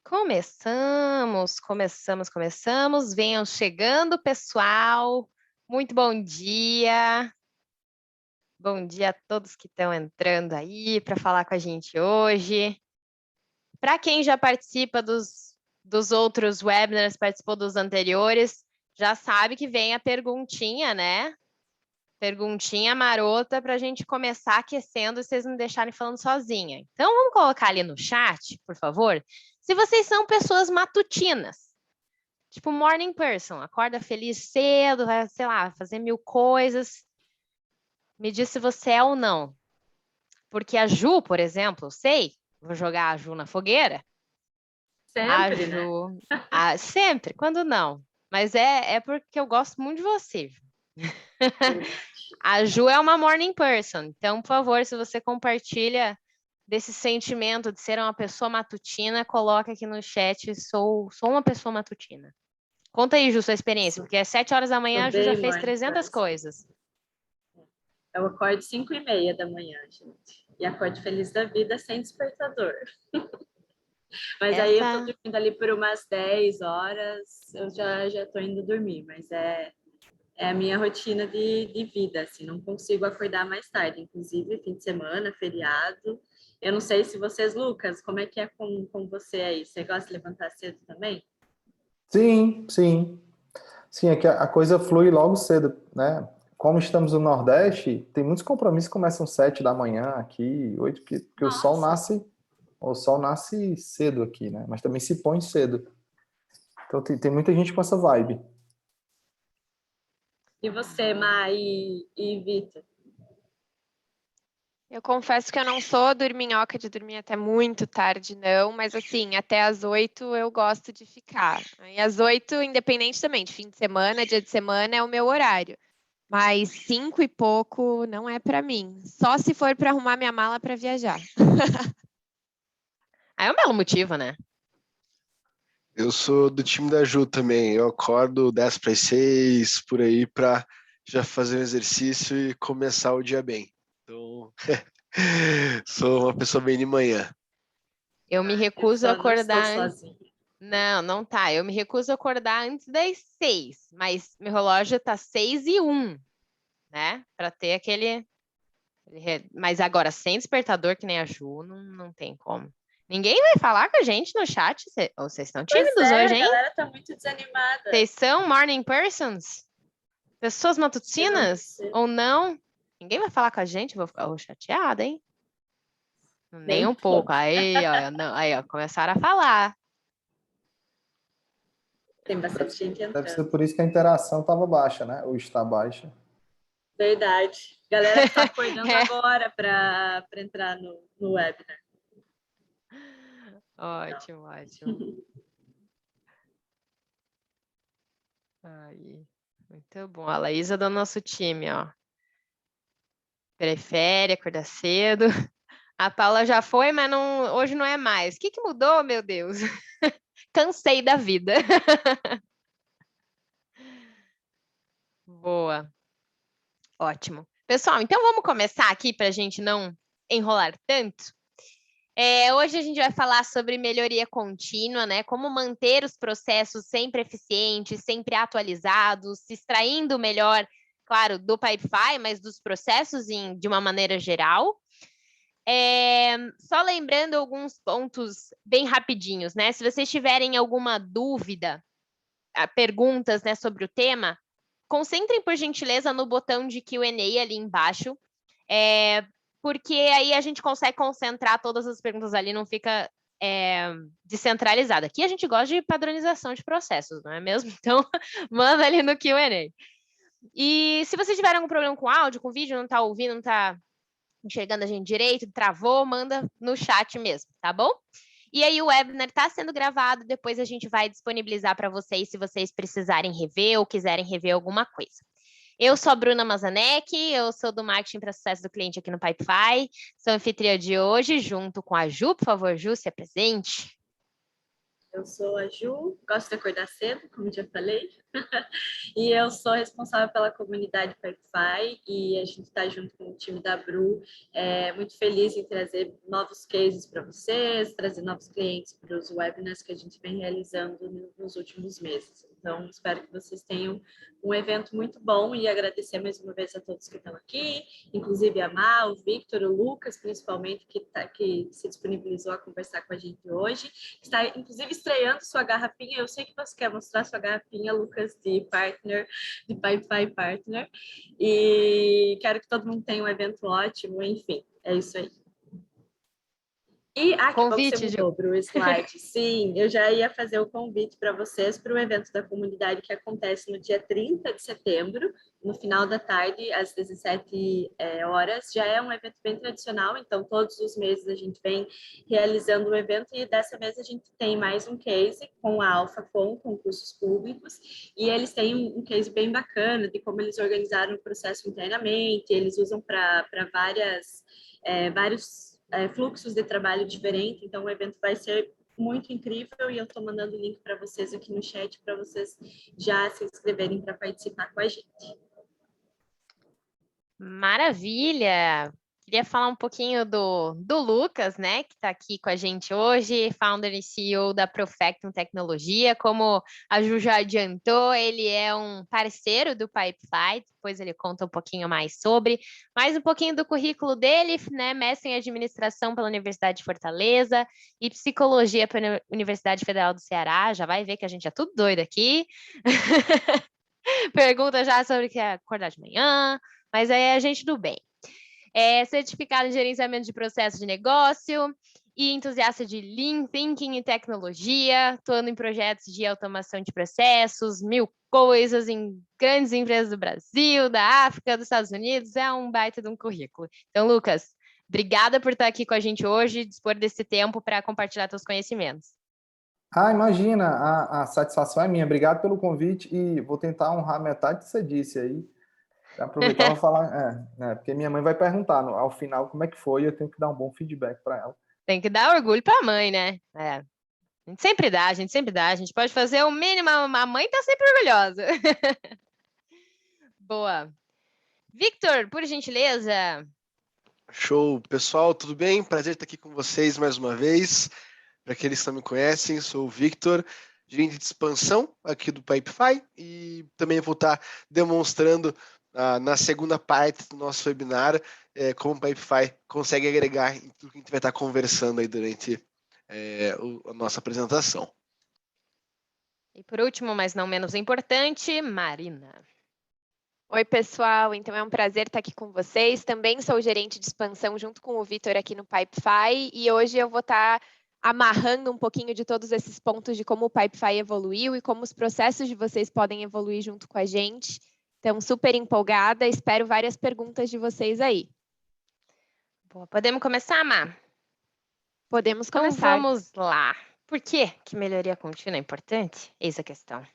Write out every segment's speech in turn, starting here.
Começamos. Venham chegando, pessoal. Muito bom dia. Bom dia a todos que estão entrando aí para falar com a gente hoje. Para quem já participa dos outros webinars, participou dos anteriores, já sabe que vem a perguntinha, né? Perguntinha marota para a gente começar aquecendo e vocês não deixarem falando sozinha. Então, vamos colocar ali no chat, por favor, se vocês são pessoas matutinas. Tipo, morning person, acorda feliz cedo, vai, sei lá, fazer 1000 coisas. Me diz se você é ou não. Porque a Ju, por exemplo, eu sei, vou jogar a Ju na fogueira. A Sempre, né? Ju, sempre, quando não. Mas é porque eu gosto muito de você, Ju. A Ju é uma morning person. Então, por favor, se você compartilha desse sentimento de ser uma pessoa matutina, coloca aqui no chat, sou uma pessoa matutina. Conta aí, Ju, sua experiência, porque às 7 horas da manhã a Ju já fez 300 coisas. Eu acordo 5h30 da manhã, gente. E acordo feliz da vida sem despertador. Mas aí eu tô dormindo ali por umas 10 horas, eu já tô indo dormir. Mas é a minha rotina de vida, assim. Não consigo acordar mais tarde. Inclusive, fim de semana, feriado. Eu não sei se vocês, Lucas, como é que é com você aí? Você gosta de levantar cedo também? Sim. Sim, é que a coisa flui logo cedo, né? Como estamos no Nordeste, tem muitos compromissos que começam 7 da manhã aqui, 8, porque o sol nasce cedo aqui, né? Mas também se põe cedo. Então tem muita gente com essa vibe. E você, Má e Vitor? Eu confesso que eu não sou dorminhoca de dormir até muito tarde, não, mas assim, até às 8 eu gosto de ficar. E às 8, independente também, de fim de semana, dia de semana, é o meu horário. Mas 5 e pouco não é para mim. Só se for para arrumar minha mala para viajar. É um belo motivo, né? Eu sou do time da Ju também. Eu acordo 10 para as 6, por aí, para já fazer um exercício e começar o dia bem. Então, sou uma pessoa bem de manhã. Eu me recuso a acordar. Não tá. Eu me recuso a acordar antes das 6, mas meu relógio tá 6:01, né? Para ter aquele. Mas agora, sem despertador, que nem a Ju, não tem como. Ninguém vai falar com a gente no chat? Vocês estão tímidos hoje, hein? A galera tá muito desanimada. Vocês são morning persons? Pessoas matutinas? Ou não? Ninguém vai falar com a gente? Eu vou ficar chateada, hein? Nem um pouco. Aí, ó, começaram a falar. Tem bastante gente entrando. Deve ser por isso que a interação estava baixa, né? Ou está baixa. Verdade. Galera está acordando agora para entrar no webinar. Ótimo. Aí, muito bom. A Laísa do nosso time, ó. Prefere acordar cedo. A Paula já foi, mas hoje não é mais. O que mudou, meu Deus? Cansei da vida. Boa. Ótimo. Pessoal, então vamos começar aqui para a gente não enrolar tanto. Hoje a gente vai falar sobre melhoria contínua, né? Como manter os processos sempre eficientes, sempre atualizados, se extraindo o melhor, claro, do Pipefy, mas dos processos de uma maneira geral. Só lembrando alguns pontos bem rapidinhos, né? Se vocês tiverem alguma dúvida, perguntas, né, sobre o tema, concentrem, por gentileza, no botão de Q&A ali embaixo, porque aí a gente consegue concentrar todas as perguntas ali, não fica descentralizada. Aqui a gente gosta de padronização de processos, não é mesmo? Então, manda ali no Q&A. E se você tiver algum problema com áudio, com vídeo, não está ouvindo, não está enxergando a gente direito, travou, manda no chat mesmo, tá bom? E aí o webinar está sendo gravado, depois a gente vai disponibilizar para vocês se vocês precisarem rever ou quiserem rever alguma coisa. Eu sou a Bruna Mazanek, eu sou do Marketing para Sucesso do Cliente aqui no Pipefy, sou anfitriã de hoje, junto com a Ju. Por favor, Ju, se apresente. Eu sou a Ju, gosto de acordar cedo, como já falei, e eu sou responsável pela comunidade Pipefy e a gente está junto com o time da Bru, muito feliz em trazer novos cases para vocês, trazer novos clientes para os webinars que a gente vem realizando nos últimos meses. Então, espero que vocês tenham um evento muito bom e agradecer mais uma vez a todos que estão aqui, inclusive a Má, o Victor, o Lucas, principalmente, que se disponibilizou a conversar com a gente hoje. Está, inclusive, estreando sua garrafinha. Eu sei que você quer mostrar sua garrafinha, Lucas, de partner, de Pipefy Partner. E quero que todo mundo tenha um evento ótimo. Enfim, é isso aí. E aqui você mudou para o slide. Sim, eu já ia fazer o convite para vocês para o evento da comunidade que acontece no dia 30 de setembro, no final da tarde, às 17 horas. Já é um evento bem tradicional, então todos os meses a gente vem realizando o evento e dessa vez a gente tem mais um case com a AlphaCon, concursos públicos, e eles têm um case bem bacana de como eles organizaram o processo internamente, eles usam para vários fluxos de trabalho diferentes, então o evento vai ser muito incrível e eu estou mandando o link para vocês aqui no chat para vocês já se inscreverem para participar com a gente. Maravilha! Queria falar um pouquinho do Lucas, né, que está aqui com a gente hoje, founder e CEO da Profectum Tecnologia. Como a Ju já adiantou, ele é um parceiro do Pipefy, depois ele conta um pouquinho mais sobre, mais um pouquinho do currículo dele, né, mestre em administração pela Universidade de Fortaleza e psicologia pela Universidade Federal do Ceará. Já vai ver que a gente é tudo doido aqui. Pergunta já sobre o que é acordar de manhã, mas aí é a gente do bem. Certificado em gerenciamento de processos de negócio e entusiasta de Lean Thinking e tecnologia, atuando em projetos de automação de processos, 1000 coisas em grandes empresas do Brasil, da África, dos Estados Unidos, é um baita de um currículo. Então, Lucas, obrigada por estar aqui com a gente hoje, dispor desse tempo para compartilhar seus conhecimentos. Imagina, a satisfação é minha. Obrigado pelo convite e vou tentar honrar metade que você disse aí. Aproveitar para falar, porque minha mãe vai perguntar ao final como é que foi e eu tenho que dar um bom feedback para ela. Tem que dar orgulho para a mãe, né? A gente sempre dá, a gente pode fazer o mínimo, a mãe está sempre orgulhosa. Boa. Victor, por gentileza. Show, pessoal, tudo bem? Prazer estar aqui com vocês mais uma vez. Para aqueles que não me conhecem, sou o Victor, gerente de expansão aqui do Pipefy e também vou estar demonstrando na segunda parte do nosso webinar como o Pipefy consegue agregar em tudo que a gente vai estar conversando aí durante a nossa apresentação. E por último, mas não menos importante, Marina. Oi, pessoal. Então é um prazer estar aqui com vocês. Também sou gerente de expansão junto com o Victor aqui no Pipefy e hoje eu vou estar amarrando um pouquinho de todos esses pontos de como o Pipefy evoluiu e como os processos de vocês podem evoluir junto com a gente. Então, super empolgada, espero várias perguntas de vocês aí. Boa, podemos começar, Má? Podemos começar. Então, vamos lá. Por que melhoria contínua é importante? Eis a questão.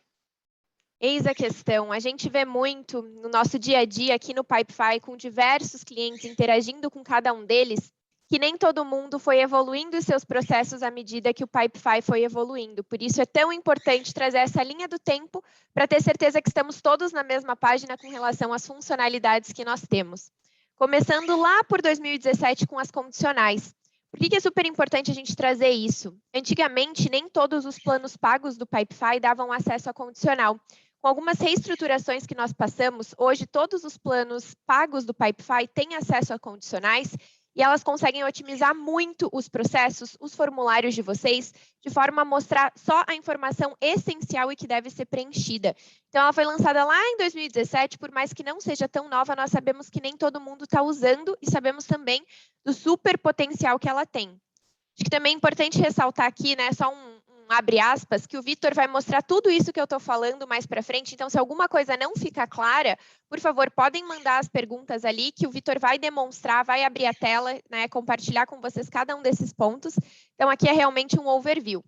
Eis a questão. A gente vê muito no nosso dia a dia aqui no Pipefy, com diversos clientes interagindo com cada um deles, que nem todo mundo foi evoluindo os seus processos à medida que o Pipefy foi evoluindo. Por isso é tão importante trazer essa linha do tempo para ter certeza que estamos todos na mesma página com relação às funcionalidades que nós temos. Começando lá por 2017 com as condicionais. Por que é super importante a gente trazer isso? Antigamente, nem todos os planos pagos do Pipefy davam acesso a condicional. Com algumas reestruturações que nós passamos, hoje todos os planos pagos do Pipefy têm acesso a condicionais e elas conseguem otimizar muito os processos, os formulários de vocês, de forma a mostrar só a informação essencial e que deve ser preenchida. Então, ela foi lançada lá em 2017, por mais que não seja tão nova, nós sabemos que nem todo mundo está usando e sabemos também do super potencial que ela tem. Acho que também é importante ressaltar aqui, né, só abre aspas, que o Victor vai mostrar tudo isso que eu estou falando mais para frente. Então, se alguma coisa não ficar clara, por favor, podem mandar as perguntas ali, que o Victor vai demonstrar, vai abrir a tela, né, compartilhar com vocês cada um desses pontos. Então, aqui é realmente um overview.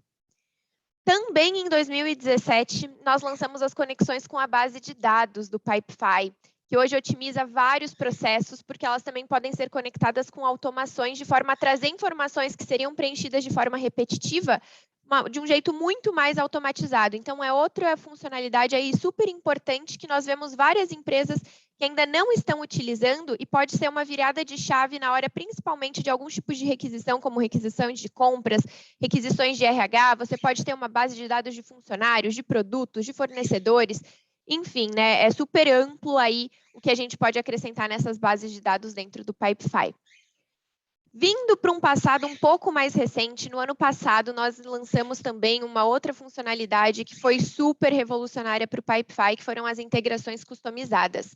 Também em 2017, nós lançamos as conexões com a base de dados do Pipefy, que hoje otimiza vários processos, porque elas também podem ser conectadas com automações, de forma a trazer informações que seriam preenchidas de forma repetitiva, de um jeito muito mais automatizado. Então, é outra funcionalidade aí super importante que nós vemos várias empresas que ainda não estão utilizando e pode ser uma virada de chave na hora, principalmente de alguns tipos de requisição, como requisições de compras, requisições de RH, você pode ter uma base de dados de funcionários, de produtos, de fornecedores, enfim, né? É super amplo aí o que a gente pode acrescentar nessas bases de dados dentro do Pipefy. Vindo para um passado um pouco mais recente, no ano passado nós lançamos também uma outra funcionalidade que foi super revolucionária para o Pipefy, que foram as integrações customizadas.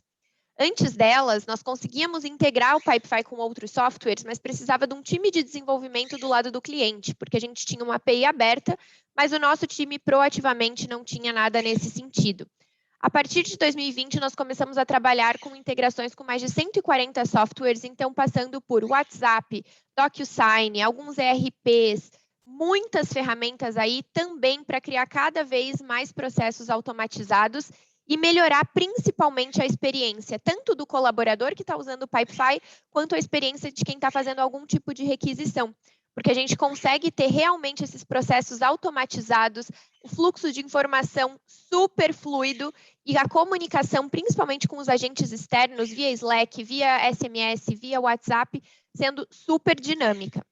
Antes delas, nós conseguíamos integrar o Pipefy com outros softwares, mas precisava de um time de desenvolvimento do lado do cliente, porque a gente tinha uma API aberta, mas o nosso time proativamente não tinha nada nesse sentido. A partir de 2020, nós começamos a trabalhar com integrações com mais de 140 softwares, então passando por WhatsApp, DocuSign, alguns ERPs, muitas ferramentas aí também para criar cada vez mais processos automatizados e melhorar principalmente a experiência, tanto do colaborador que está usando o Pipefy, quanto a experiência de quem está fazendo algum tipo de requisição. Porque a gente consegue ter realmente esses processos automatizados, o fluxo de informação super fluido e a comunicação, principalmente com os agentes externos, via Slack, via SMS, via WhatsApp, sendo super dinâmica.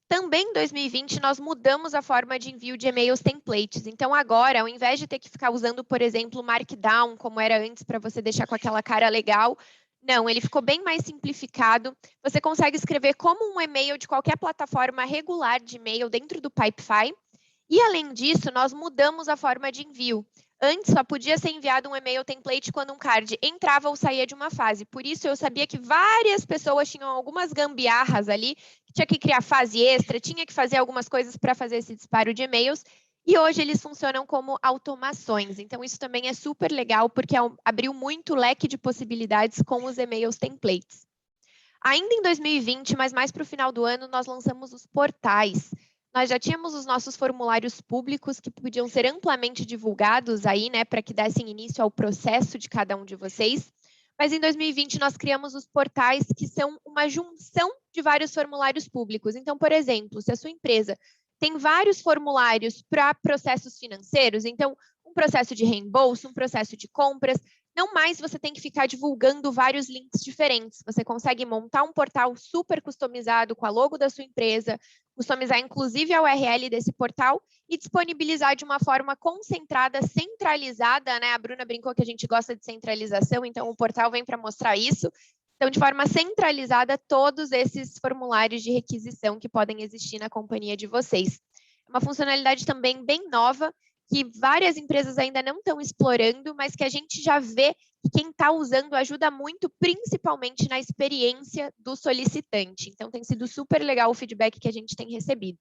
Também em 2020, nós mudamos a forma de envio de e-mails templates. Então, agora, ao invés de ter que ficar usando, por exemplo, Markdown, como era antes, para você deixar com aquela cara legal, não, ele ficou bem mais simplificado. Você consegue escrever como um e-mail de qualquer plataforma regular de e-mail dentro do Pipefy. E, além disso, nós mudamos a forma de envio. Antes, só podia ser enviado um e-mail template quando um card entrava ou saía de uma fase. Por isso, eu sabia que várias pessoas tinham algumas gambiarras ali, tinha que criar fase extra, tinha que fazer algumas coisas para fazer esse disparo de e-mails. E hoje eles funcionam como automações. Então, isso também é super legal, porque abriu muito leque de possibilidades com os e-mails templates. Ainda em 2020, mas mais para o final do ano, nós lançamos os portais. Nós já tínhamos os nossos formulários públicos que podiam ser amplamente divulgados aí, né, para que dessem início ao processo de cada um de vocês. Mas em 2020 nós criamos os portais que são uma junção de vários formulários públicos. Então, por exemplo, se a sua empresa tem vários formulários para processos financeiros, então um processo de reembolso, um processo de compras, não mais você tem que ficar divulgando vários links diferentes. Você consegue montar um portal super customizado com a logo da sua empresa, customizar inclusive a URL desse portal e disponibilizar de uma forma concentrada, centralizada, né? A Bruna brincou que a gente gosta de centralização, então o portal vem para mostrar isso. Então, de forma centralizada, todos esses formulários de requisição que podem existir na companhia de vocês. É uma funcionalidade também bem nova, que várias empresas ainda não estão explorando, mas que a gente já vê que quem está usando ajuda muito, principalmente na experiência do solicitante. Então, tem sido super legal o feedback que a gente tem recebido.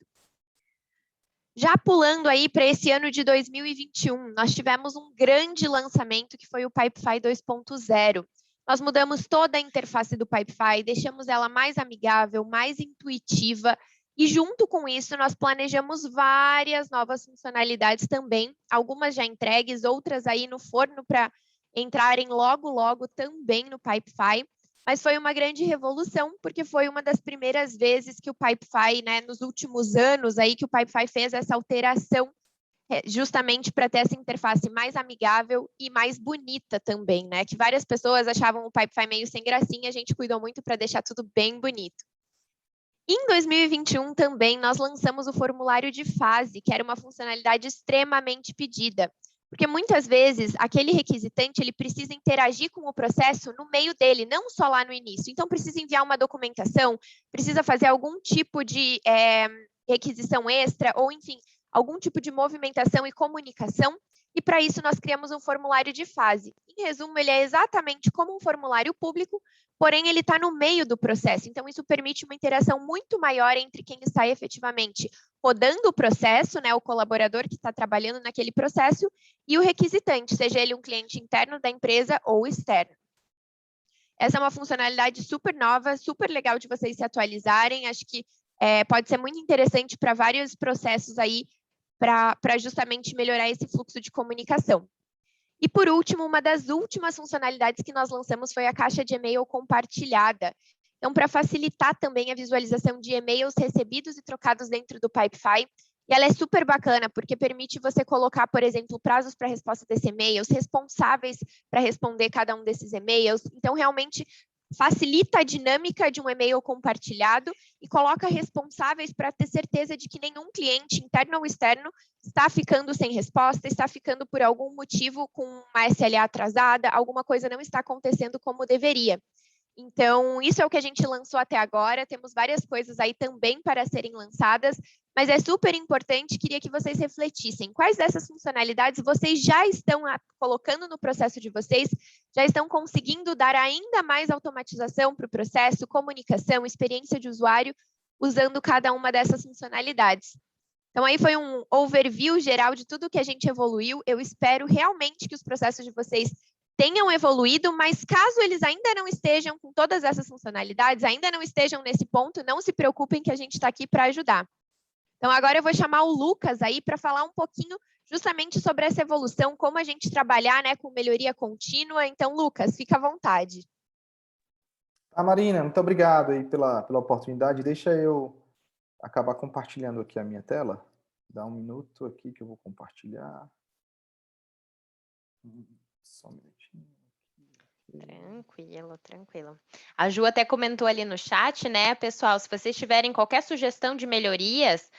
Já pulando aí para esse ano de 2021, nós tivemos um grande lançamento que foi o Pipefy 2.0. Nós mudamos toda a interface do Pipefy, deixamos ela mais amigável, mais intuitiva, e junto com isso nós planejamos várias novas funcionalidades também, algumas já entregues, outras aí no forno para entrarem logo, logo também no Pipefy. Mas foi uma grande revolução, porque foi uma das primeiras vezes que o Pipefy, né, nos últimos anos aí que o Pipefy fez essa alteração, justamente para ter essa interface mais amigável e mais bonita também, né? Que várias pessoas achavam o Pipefy meio sem gracinha, a gente cuidou muito para deixar tudo bem bonito. Em 2021 também nós lançamos o formulário de fase, que era uma funcionalidade extremamente pedida. Porque muitas vezes aquele requisitante ele precisa interagir com o processo no meio dele, não só lá no início. Então, precisa enviar uma documentação, precisa fazer algum tipo de requisição extra, ou enfim, algum tipo de movimentação e comunicação. E para isso nós criamos um formulário de fase. Em resumo, ele é exatamente como um formulário público, porém ele está no meio do processo. Então, isso permite uma interação muito maior entre quem está efetivamente rodando o processo, né, o colaborador que está trabalhando naquele processo, e o requisitante, seja ele um cliente interno da empresa ou externo. Essa é uma funcionalidade super nova, super legal de vocês se atualizarem. Acho que pode ser muito interessante para vários processos aí, para justamente melhorar esse fluxo de comunicação. E, por último, uma das últimas funcionalidades que nós lançamos foi a caixa de e-mail compartilhada. Então, para facilitar também a visualização de e-mails recebidos e trocados dentro do Pipefy, E ela é super bacana, porque permite você colocar, por exemplo, prazos para resposta desse e-mail, os responsáveis para responder cada um desses e-mails. Então, realmente, facilita a dinâmica de um e-mail compartilhado e coloca responsáveis para ter certeza de que nenhum cliente, interno ou externo, está ficando sem resposta, está ficando por algum motivo com uma SLA atrasada, alguma coisa não está acontecendo como deveria. Então, isso é o que a gente lançou até agora, temos várias coisas aí também para serem lançadas, mas é super importante, queria que vocês refletissem. Quais dessas funcionalidades vocês já estão colocando no processo de vocês, já estão conseguindo dar ainda mais automatização para o processo, comunicação, experiência de usuário, usando cada uma dessas funcionalidades. Então, aí foi um overview geral de tudo que a gente evoluiu. Eu espero realmente que os processos de vocês tenham evoluído, mas caso eles ainda não estejam com todas essas funcionalidades, ainda não estejam nesse ponto, não se preocupem que a gente está aqui para ajudar. Então, agora eu vou chamar o Lucas aí para falar um pouquinho justamente sobre essa evolução, como a gente trabalhar, né, com melhoria contínua. Então, Lucas, fica à vontade. Marina, muito obrigado aí pela oportunidade. Deixa eu acabar compartilhando aqui a minha tela. Dá um minuto aqui que eu vou compartilhar. Só um minutinho. Tranquilo, tranquilo. A Ju até comentou ali no chat, né, pessoal, se vocês tiverem qualquer sugestão de melhorias,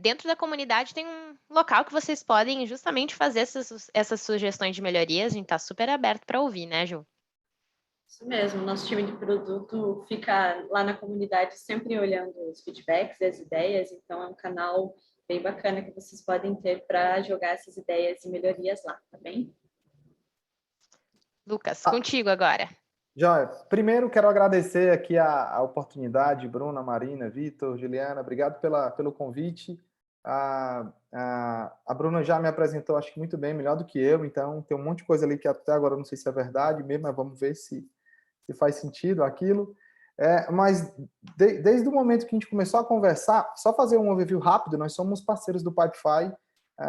dentro da comunidade tem um local que vocês podem justamente fazer essas sugestões de melhorias. A gente está super aberto para ouvir, né, Ju? Isso mesmo, nosso time de produto fica lá na comunidade sempre olhando os feedbacks e as ideias, então é um canal bem bacana que vocês podem ter para jogar essas ideias e melhorias lá, tá bem? Lucas, contigo agora. Joia, primeiro quero agradecer aqui a oportunidade, Bruna, Marina, Vitor, Juliana, obrigado pelo convite. A Bruna já me apresentou, acho que muito bem, melhor do que eu, então tem um monte de coisa ali que até agora eu não sei se é verdade mesmo, mas vamos ver se faz sentido aquilo. Mas desde o momento que a gente começou a conversar, só fazer um overview rápido, nós somos parceiros do Pipefy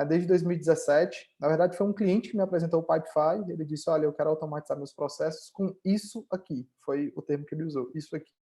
desde 2017. Na verdade, foi um cliente que me apresentou o Pipefy, ele disse, olha, eu quero automatizar meus processos com isso aqui, foi o termo que ele usou, isso aqui,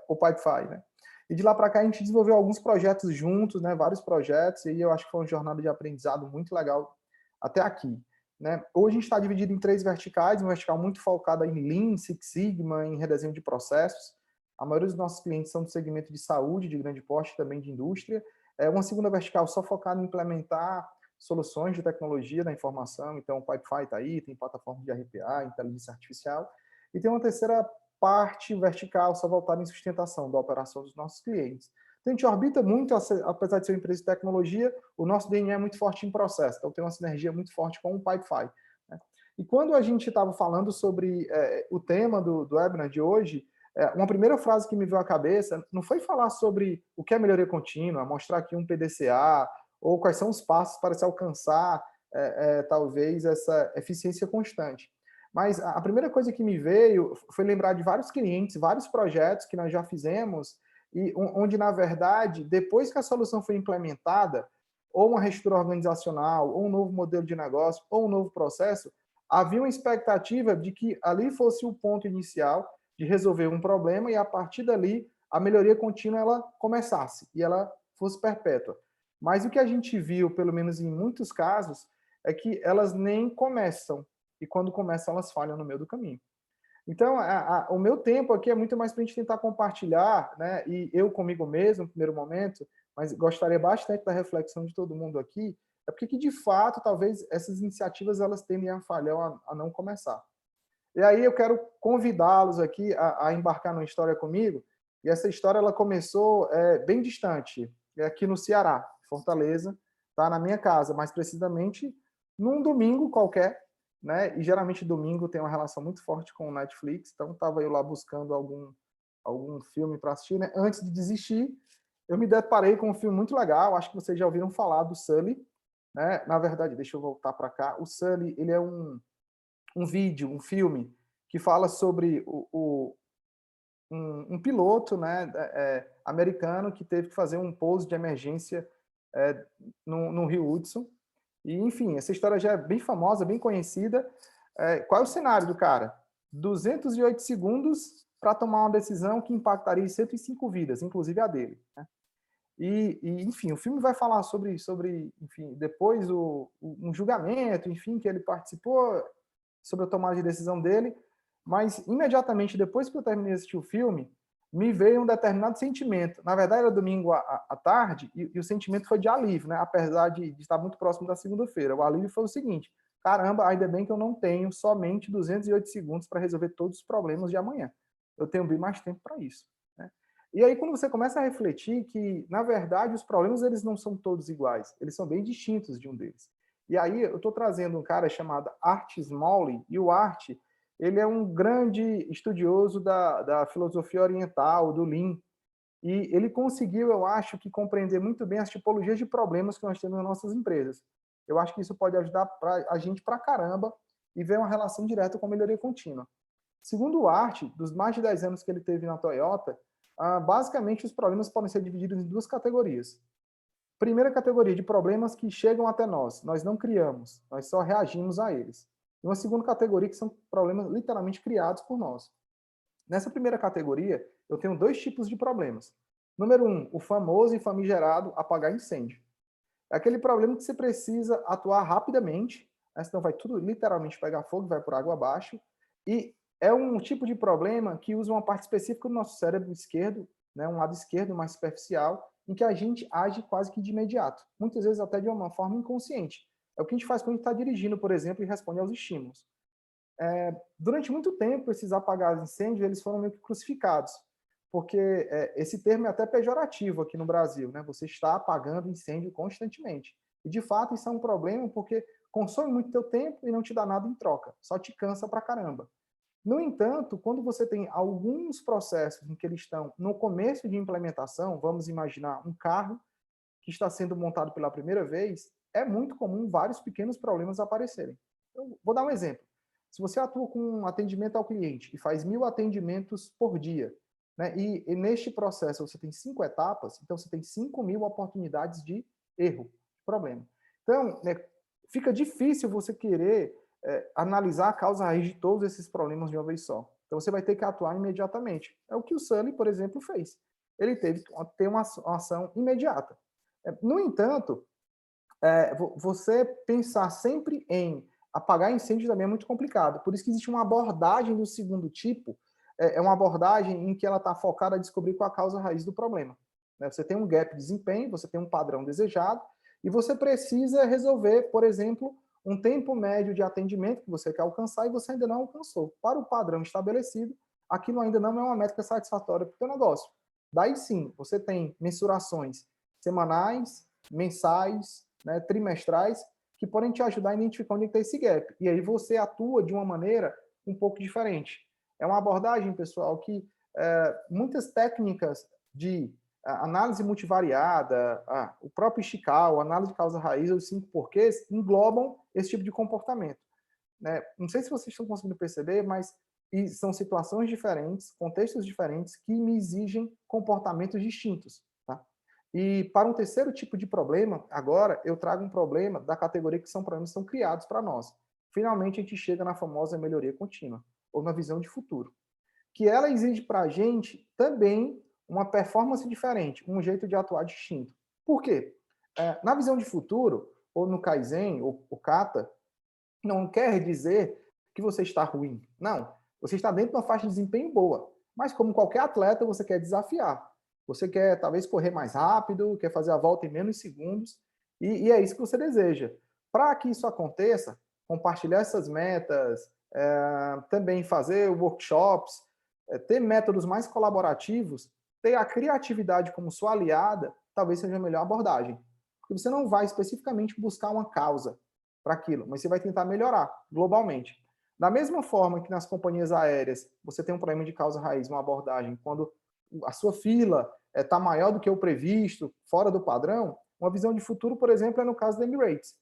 o Pipefy, né? E de lá para cá a gente desenvolveu alguns projetos juntos, né, vários projetos, e eu acho que foi uma jornada de aprendizado muito legal até aqui. Né? Hoje a gente está dividido em 3 verticais, uma vertical muito focada em Lean, Six Sigma, em redesenho de processos. A maioria dos nossos clientes são do segmento de saúde, de grande porte, também de indústria. Uma segunda vertical só focada em implementar soluções de tecnologia da informação, então o Pipefy está aí, tem plataforma de RPA, inteligência artificial. E tem uma terceira parte vertical só voltada em sustentação da operação dos nossos clientes. Então, a gente orbita muito, apesar de ser uma empresa de tecnologia, o nosso DNA é muito forte em processo, então tem uma sinergia muito forte com o Pipefy. Né? E quando a gente estava falando sobre o tema do webinar de hoje, uma primeira frase que me veio à cabeça não foi falar sobre o que é melhoria contínua, mostrar aqui um PDCA, ou quais são os passos para se alcançar, talvez, essa eficiência constante. Mas a primeira coisa que me veio foi lembrar de vários clientes, vários projetos que nós já fizemos, e onde, na verdade, depois que a solução foi implementada, ou uma reestrutura organizacional, ou um novo modelo de negócio, ou um novo processo, havia uma expectativa de que ali fosse o ponto inicial de resolver um problema e, a partir dali, a melhoria contínua ela começasse e ela fosse perpétua. Mas o que a gente viu, pelo menos em muitos casos, é que elas nem começam, e quando começam, elas falham no meio do caminho. Então, o meu tempo aqui é muito mais para a gente tentar compartilhar, né? E eu comigo mesmo, no primeiro momento, mas gostaria bastante da reflexão de todo mundo aqui, é porque que, de fato, talvez essas iniciativas elas tendem a falhar, a não começar. E aí eu quero convidá-los aqui a embarcar numa história comigo, e essa história ela começou bem distante, aqui no Ceará, Fortaleza, tá na minha casa, mais precisamente num domingo qualquer, né? E geralmente domingo tem uma relação muito forte com o Netflix, então estava eu lá buscando algum filme para assistir, né? Antes de desistir, eu me deparei com um filme muito legal, acho que vocês já ouviram falar do Sully, né? Na verdade, deixa eu voltar para cá, o Sully, ele é um filme que fala sobre um piloto, né, americano que teve que fazer um pouso de emergência no Rio Hudson. E, enfim, essa história já é bem famosa, bem conhecida. Qual é o cenário do cara? 208 segundos para tomar uma decisão que impactaria 105 vidas, inclusive a dele. Né? Enfim, o filme vai falar sobre enfim, depois um julgamento, enfim, que ele participou, sobre a tomada de decisão dele, mas imediatamente depois que eu terminei de assistir o filme, me veio um determinado sentimento. Na verdade, era domingo à tarde, e o sentimento foi de alívio, né? Apesar de estar muito próximo da segunda-feira. O alívio foi o seguinte: caramba, ainda bem que eu não tenho somente 208 segundos para resolver todos os problemas de amanhã. Eu tenho bem mais tempo para isso, né? E aí, quando você começa a refletir que, na verdade, os problemas eles não são todos iguais, eles são bem distintos de um deles. E aí, eu estou trazendo um cara chamado Art Smalley, e o Art, ele é um grande estudioso da filosofia oriental, do Lean, e ele conseguiu, eu acho, que compreender muito bem as tipologias de problemas que nós temos nas nossas empresas. Eu acho que isso pode ajudar a gente pra caramba e ver uma relação direta com a melhoria contínua. Segundo o Art, dos mais de 10 anos que ele teve na Toyota, basicamente os problemas podem ser divididos em duas categorias. Primeira categoria, de problemas que chegam até nós não criamos, nós só reagimos a eles. E uma segunda categoria, que são problemas literalmente criados por nós. Nessa primeira categoria, eu tenho dois tipos de problemas. Número 1, o famoso e famigerado apagar incêndio. É aquele problema que você precisa atuar rapidamente, né? Senão vai tudo literalmente pegar fogo, vai por água abaixo. E é um tipo de problema que usa uma parte específica do nosso cérebro esquerdo, né? Um lado esquerdo mais superficial, em que a gente age quase que de imediato. Muitas vezes até de uma forma inconsciente. É o que a gente faz quando a gente está dirigindo, por exemplo, e responde aos estímulos. Durante muito tempo, esses apagados de incêndio, eles foram meio que crucificados, porque esse termo é até pejorativo aqui no Brasil, né? Você está apagando incêndio constantemente. E, de fato, isso é um problema, porque consome muito teu tempo e não te dá nada em troca, só te cansa pra caramba. No entanto, quando você tem alguns processos em que eles estão no começo de implementação, vamos imaginar um carro que está sendo montado pela primeira vez, é muito comum vários pequenos problemas aparecerem. Eu vou dar um exemplo. Se você atua com um atendimento ao cliente e faz 1000 atendimentos por dia, né, e neste processo você tem 5 etapas, então você tem 5.000 oportunidades de erro, de problema. Então, fica difícil você querer analisar a causa raiz de todos esses problemas de uma vez só. Então você vai ter que atuar imediatamente. É o que o Sully, por exemplo, fez. Ele teve que ter uma ação imediata. No entanto, você pensar sempre em apagar incêndio também é muito complicado. Por isso que existe uma abordagem do segundo tipo, é uma abordagem em que ela está focada a descobrir qual a causa raiz do problema. Você tem um gap de desempenho, você tem um padrão desejado, e você precisa resolver, por exemplo, um tempo médio de atendimento que você quer alcançar e você ainda não alcançou. Para o padrão estabelecido, aquilo ainda não é uma métrica satisfatória para o seu negócio. Daí sim, você tem mensurações semanais, mensais, né, trimestrais, que podem te ajudar a identificar onde está esse gap. E aí você atua de uma maneira um pouco diferente. É uma abordagem, pessoal, que muitas técnicas de análise multivariada, o próprio Ishikawa, análise de causa-raiz, os 5 porquês, englobam esse tipo de comportamento. Né? Não sei se vocês estão conseguindo perceber, mas são situações diferentes, contextos diferentes, que me exigem comportamentos distintos. Tá? E para um terceiro tipo de problema, agora eu trago um problema da categoria que são problemas que são criados para nós. Finalmente a gente chega na famosa melhoria contínua, ou na visão de futuro, que ela exige para a gente também uma performance diferente, um jeito de atuar distinto. Por quê? Na visão de futuro, ou no Kaizen, ou Kata, não quer dizer que você está ruim. Não. Você está dentro de uma faixa de desempenho boa. Mas como qualquer atleta, você quer desafiar. Você quer, talvez, correr mais rápido, quer fazer a volta em menos segundos. E é isso que você deseja. Para que isso aconteça, compartilhar essas metas, também fazer workshops, ter métodos mais colaborativos, ter a criatividade como sua aliada, talvez seja a melhor abordagem. Porque você não vai especificamente buscar uma causa para aquilo, mas você vai tentar melhorar globalmente. Da mesma forma que nas companhias aéreas você tem um problema de causa raiz, uma abordagem, quando a sua fila está maior do que o previsto, fora do padrão, uma visão de futuro, por exemplo, é no caso da Emirates.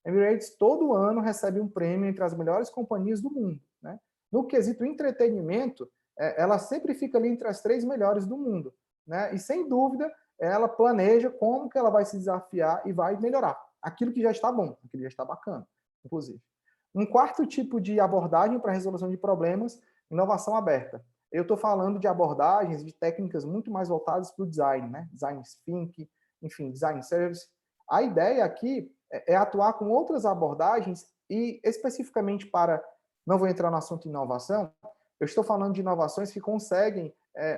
A Emirates todo ano recebe um prêmio entre as melhores companhias do mundo. Né? No quesito entretenimento, ela sempre fica ali entre as 3 melhores do mundo. Né? E, sem dúvida, ela planeja como que ela vai se desafiar e vai melhorar. Aquilo que já está bom, aquilo que já está bacana, inclusive. Um quarto tipo de abordagem para a resolução de problemas, inovação aberta. Eu estou falando de abordagens, de técnicas muito mais voltadas para o design, né? Design thinking, enfim, design service. A ideia aqui é atuar com outras abordagens e especificamente para, não vou entrar no assunto de inovação, eu estou falando de inovações que conseguem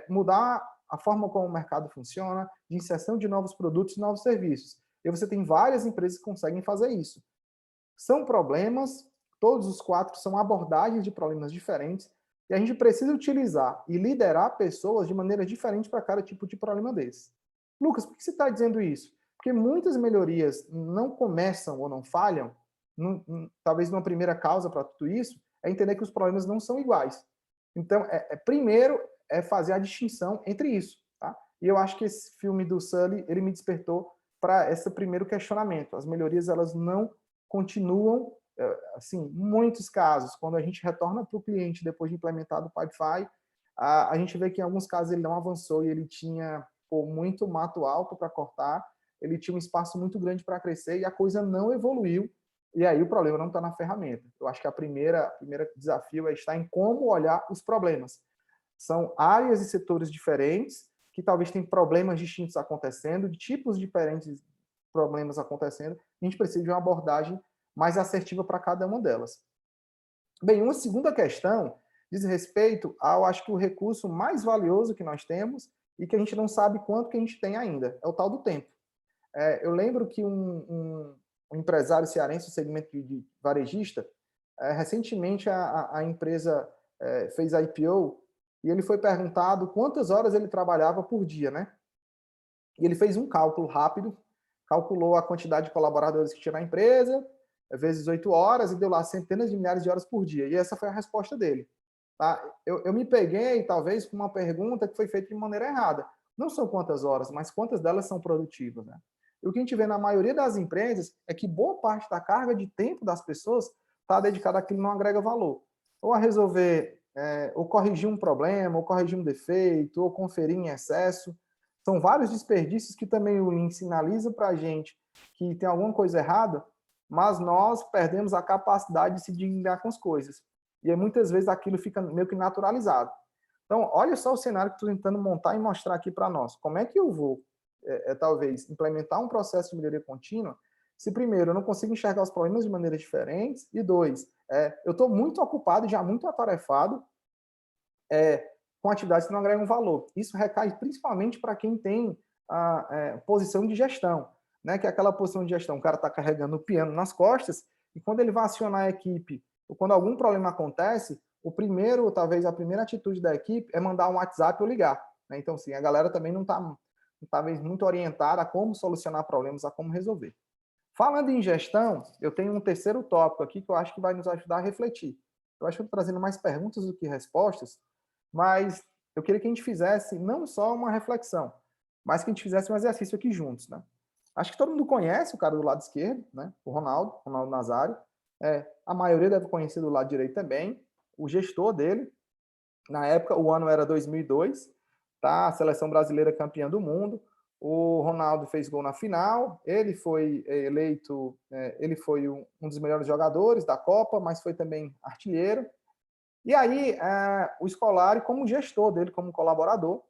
mudar a forma como o mercado funciona, de inserção de novos produtos e novos serviços. E você tem várias empresas que conseguem fazer isso. São problemas, todos os 4 são abordagens de problemas diferentes, e a gente precisa utilizar e liderar pessoas de maneira diferente para cada tipo de problema desse. Lucas, por que você está dizendo isso? Porque muitas melhorias não começam ou não falham, talvez uma primeira causa para tudo isso, é entender que os problemas não são iguais. Então, primeiro, é fazer a distinção entre isso. Tá? E eu acho que esse filme do Sully, ele me despertou para esse primeiro questionamento. As melhorias, elas não continuam, assim, em muitos casos, quando a gente retorna para o cliente depois de implementado o Pipefy, a gente vê que em alguns casos ele não avançou e ele tinha muito mato alto para cortar, ele tinha um espaço muito grande para crescer e a coisa não evoluiu. E aí o problema não está na ferramenta. Eu acho que a primeira desafio é estar em como olhar os problemas. São áreas e setores diferentes que talvez tenham problemas distintos acontecendo, de tipos diferentes de problemas acontecendo. A gente precisa de uma abordagem mais assertiva para cada uma delas. Bem, uma segunda questão diz respeito ao, acho que o recurso mais valioso que nós temos e que a gente não sabe quanto que a gente tem ainda, é o tal do tempo. Eu lembro que um empresário cearense do segmento de varejista, recentemente a empresa fez a IPO e ele foi perguntado quantas horas ele trabalhava por dia, né? E ele fez um cálculo rápido, calculou a quantidade de colaboradores que tinha na empresa, vezes 8 horas, e deu lá centenas de milhares de horas por dia. E essa foi a resposta dele. Tá? Eu me peguei, talvez, com uma pergunta que foi feita de maneira errada. Não são quantas horas, mas quantas delas são produtivas, né? E o que a gente vê na maioria das empresas é que boa parte da carga de tempo das pessoas está dedicada àquilo que não agrega valor. Ou a resolver, ou corrigir um problema, ou corrigir um defeito, ou conferir em excesso. São vários desperdícios que também o Lean sinaliza para a gente que tem alguma coisa errada, mas nós perdemos a capacidade de se dignar com as coisas. E aí, muitas vezes aquilo fica meio que naturalizado. Então, olha só o cenário que estou tentando montar e mostrar aqui para nós. Como é que eu vou talvez, implementar um processo de melhoria contínua, se primeiro, eu não consigo enxergar os problemas de maneiras diferentes, e 2, eu estou muito ocupado, já muito atarefado, com atividades que não agregam valor. Isso recai principalmente para quem tem a posição de gestão, né? Que é aquela posição de gestão, o cara está carregando o piano nas costas, e quando ele vai acionar a equipe, ou quando algum problema acontece, talvez a primeira atitude da equipe é mandar um WhatsApp ou ligar. Né? Então, sim, a galera também não está talvez muito orientada a como solucionar problemas, a como resolver. Falando em gestão, eu tenho um terceiro tópico aqui que eu acho que vai nos ajudar a refletir. Eu acho que eu estou trazendo mais perguntas do que respostas, mas eu queria que a gente fizesse não só uma reflexão, mas que a gente fizesse um exercício aqui juntos, né? Acho que todo mundo conhece o cara do lado esquerdo, né? O Ronaldo Nazário. A maioria deve conhecer do lado direito também. O gestor dele, na época, o ano era 2002, tá? A seleção brasileira campeã do mundo. O Ronaldo fez gol na final. Ele foi eleito, ele foi um dos melhores jogadores da Copa, mas foi também artilheiro. E aí, o Scolari, como gestor dele, como colaborador,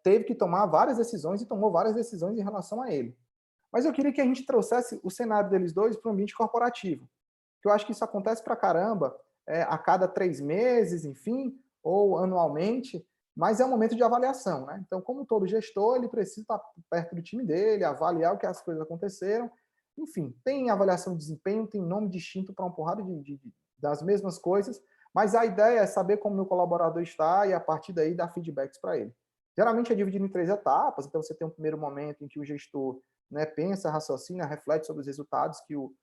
teve que tomar várias decisões e tomou várias decisões em relação a ele. Mas eu queria que a gente trouxesse o cenário deles dois para o ambiente corporativo. Que eu acho que isso acontece pra caramba, a cada 3 meses, enfim, ou anualmente, mas é um momento de avaliação, né? Então, como todo gestor, ele precisa estar perto do time dele, avaliar o que as coisas aconteceram. Enfim, tem avaliação de desempenho, tem nome distinto para uma porrada das mesmas coisas, mas a ideia é saber como o meu colaborador está e, a partir daí, dar feedbacks para ele. Geralmente é dividido em 3 etapas, então você tem um primeiro momento em que o gestor, né, pensa, raciocina, reflete sobre os resultados que o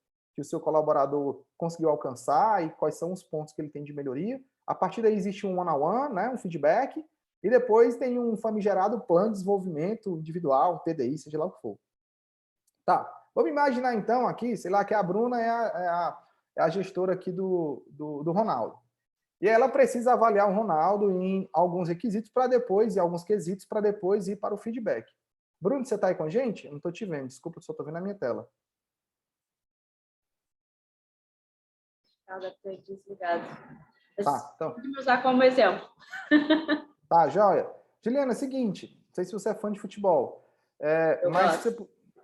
seu colaborador conseguiu alcançar e quais são os pontos que ele tem de melhoria. A partir daí existe um one-on-one, né, um feedback, e depois tem um famigerado plano de desenvolvimento individual, um PDI, seja lá o que for. Tá, vamos imaginar então aqui, sei lá, que a Bruna é a gestora aqui do Ronaldo. E ela precisa avaliar o Ronaldo em alguns requisitos para depois, e alguns quesitos para depois ir para o feedback. Bruno, você está aí com a gente? Eu não estou te vendo, desculpa, só estou vendo a minha tela. Ela deve ter desligado. Tá, então. Vamos usar como exemplo. Tá, joia. Juliana, é o seguinte, não sei se você é fã de futebol. Mas se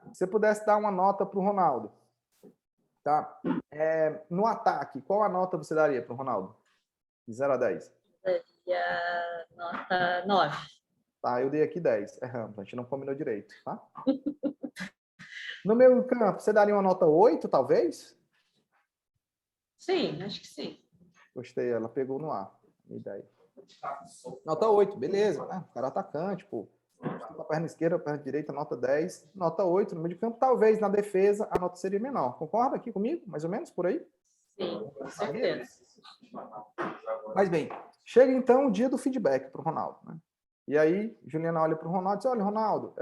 você pudesse dar uma nota para o Ronaldo, tá? No ataque, qual a nota você daria para o Ronaldo? De 0 a 10? Daria nota 9. Tá, eu dei aqui 10. Erramos, a gente não combinou direito, tá? No meio campo, você daria uma nota 8, talvez? Sim, acho que sim. Gostei, ela pegou no ar. Ideia. Nota 8, beleza. Né? O cara atacante, pô. A perna esquerda, a perna direita, nota 10. Nota 8 no meio de campo. Talvez na defesa a nota seria menor. Concorda aqui comigo? Mais ou menos por aí? Sim, com certeza. Mas bem, chega então o dia do feedback para o Ronaldo. Né? E aí, Juliana olha para o Ronaldo e diz, olha, Ronaldo,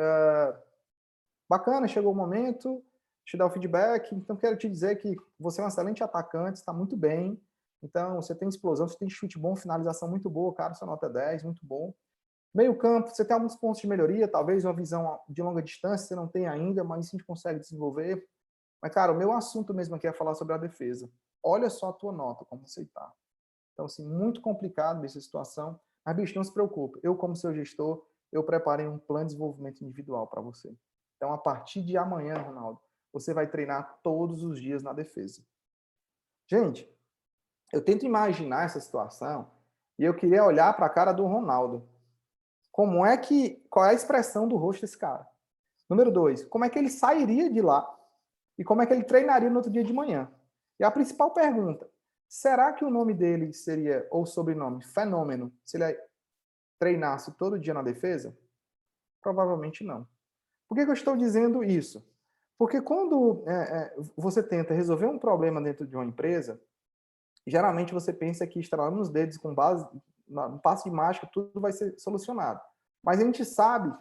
bacana, chegou o momento, te dar o feedback, então quero te dizer que você é um excelente atacante, está muito bem, então você tem explosão, você tem chute bom, finalização muito boa, cara, sua nota é 10, muito bom. Meio campo, você tem alguns pontos de melhoria, talvez uma visão de longa distância, você não tem ainda, mas a gente consegue desenvolver. Mas, cara, o meu assunto mesmo aqui é falar sobre a defesa. Olha só a tua nota, como você está. Então, assim, muito complicado essa situação, mas, bicho, não se preocupe, eu como seu gestor, eu preparei um plano de desenvolvimento individual para você. Então, a partir de amanhã, Ronaldo, você vai treinar todos os dias na defesa. Gente, eu tento imaginar essa situação e eu queria olhar para a cara do Ronaldo. Qual é a expressão do rosto desse cara? Número 2, como é que ele sairia de lá e como é que ele treinaria no outro dia de manhã? E a principal pergunta, será que o nome dele seria, ou sobrenome, Fenômeno, se ele treinasse todo dia na defesa? Provavelmente não. Por que eu estou dizendo isso? Porque quando você tenta resolver um problema dentro de uma empresa, geralmente você pensa que estralando os dedos com base no passo de mágica tudo vai ser solucionado. Mas a gente sabe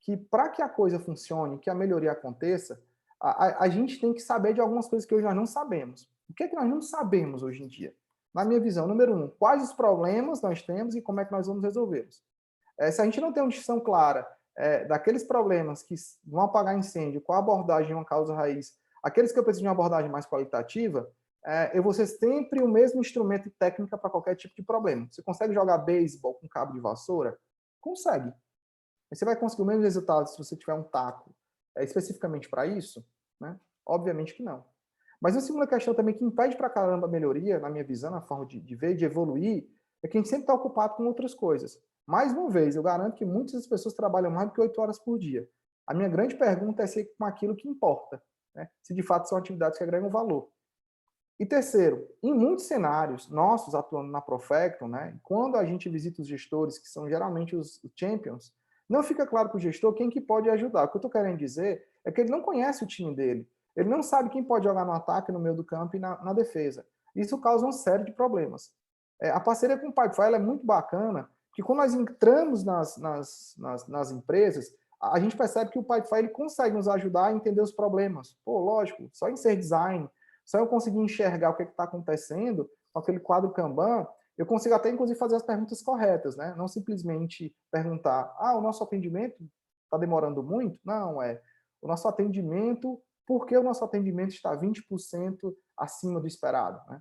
que para que a coisa funcione, que a melhoria aconteça, a gente tem que saber de algumas coisas que hoje nós não sabemos. O que é que nós não sabemos hoje em dia? Na minha visão, número 1, quais os problemas nós temos e como é que nós vamos resolvê-los? Se a gente não tem uma distinção clara daqueles problemas que vão apagar incêndio, qual a abordagem de uma causa raiz, aqueles que eu preciso de uma abordagem mais qualitativa, eu vou ser sempre o mesmo instrumento e técnica para qualquer tipo de problema. Você consegue jogar beisebol com cabo de vassoura? Consegue. Você vai conseguir o mesmo resultado se você tiver um taco especificamente para isso? Né? Obviamente que não. Mas a segunda questão também que impede para caramba a melhoria, na minha visão, na forma de ver, de evoluir, é que a gente sempre está ocupado com outras coisas. Mais uma vez, eu garanto que muitas das pessoas trabalham mais do que 8 horas por dia. A minha grande pergunta é se com aquilo que importa, né? Se de fato são atividades que agregam valor. E terceiro, em muitos cenários nossos atuando na Profecton, né, quando a gente visita os gestores, que são geralmente os champions, não fica claro para o gestor quem que pode ajudar. O que eu estou querendo dizer é que ele não conhece o time dele. Ele não sabe quem pode jogar no ataque, no meio do campo e na defesa. Isso causa uma série de problemas. A parceria com o Pipefy é muito bacana, porque quando nós entramos nas empresas, a gente percebe que o Pipefy ele consegue nos ajudar a entender os problemas. Pô, lógico, só em ser design, só eu conseguir enxergar o que está acontecendo com aquele quadro Kanban, eu consigo até, inclusive, fazer as perguntas corretas, né? Não simplesmente perguntar, o nosso atendimento está demorando muito? Não, o nosso atendimento, por que o nosso atendimento está 20% acima do esperado? Né?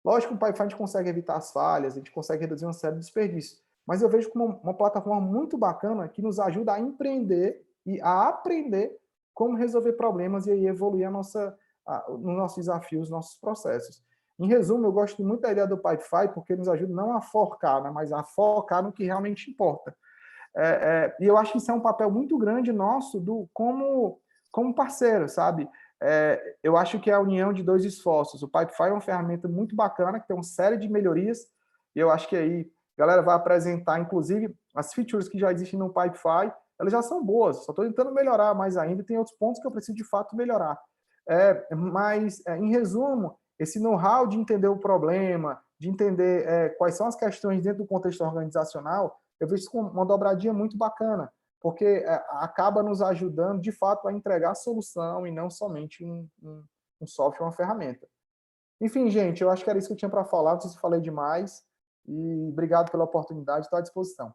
Lógico que o Pipefy a gente consegue evitar as falhas, a gente consegue reduzir uma série de desperdícios, mas eu vejo como uma plataforma muito bacana que nos ajuda a empreender e a aprender como resolver problemas e aí evoluir nos nossos desafios, nos nossos processos. Em resumo, eu gosto muito da ideia do Pipefy porque ele nos ajuda não a forcar, né, mas a focar no que realmente importa. E eu acho que isso é um papel muito grande nosso como parceiro, sabe? Eu acho que é a união de dois esforços. O Pipefy é uma ferramenta muito bacana, que tem uma série de melhorias, e eu acho que aí a galera vai apresentar, inclusive, as features que já existem no Pipefy, elas já são boas, só estou tentando melhorar mais ainda, e tem outros pontos que eu preciso de fato melhorar. Mas, em resumo, esse know-how de entender o problema, de entender quais são as questões dentro do contexto organizacional, eu vejo isso como uma dobradinha muito bacana, porque acaba nos ajudando, de fato, a entregar a solução e não somente um software, uma ferramenta. Enfim, gente, eu acho que era isso que eu tinha para falar, não sei se falei demais, e obrigado pela oportunidade, estou à disposição.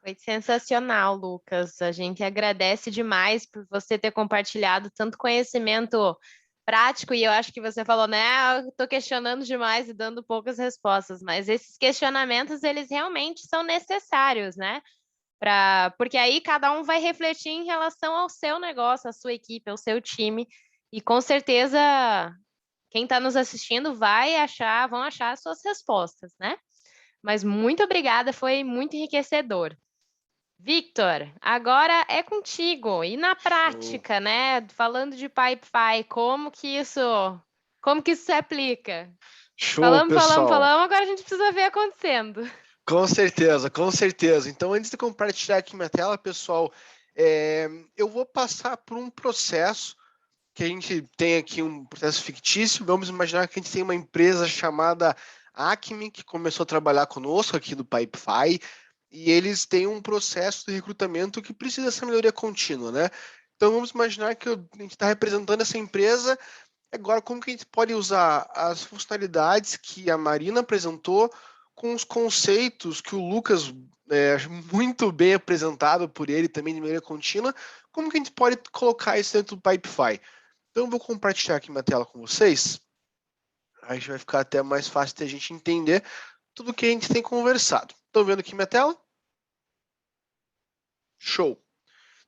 Foi sensacional, Lucas. A gente agradece demais por você ter compartilhado tanto conhecimento prático, e eu acho que você falou, né? Eu tô questionando demais e dando poucas respostas, mas esses questionamentos, eles realmente são necessários, né? Porque aí cada um vai refletir em relação ao seu negócio, à sua equipe, ao seu time, e com certeza quem está nos assistindo vão achar as suas respostas, né? Mas muito obrigada, foi muito enriquecedor. Victor, agora é contigo. E na prática, né? Falando de Pipefy, como que isso se aplica? Show, pessoal. Agora a gente precisa ver acontecendo. Com certeza, com certeza. Então, antes de compartilhar aqui minha tela, pessoal, eu vou passar por um processo que a gente tem aqui, um processo fictício. Vamos imaginar que a gente tem uma empresa chamada Acme, que começou a trabalhar conosco aqui do Pipefy, e eles têm um processo de recrutamento que precisa dessa melhoria contínua, né? Então, vamos imaginar que a gente está representando essa empresa. Agora, como que a gente pode usar as funcionalidades que a Marina apresentou com os conceitos que o Lucas, muito bem apresentado por ele também de maneira contínua, como que a gente pode colocar isso dentro do Pipefy? Então, eu vou compartilhar aqui minha tela com vocês. Aí vai ficar até mais fácil de a gente entender tudo que a gente tem conversado. Estão vendo aqui minha tela? Show!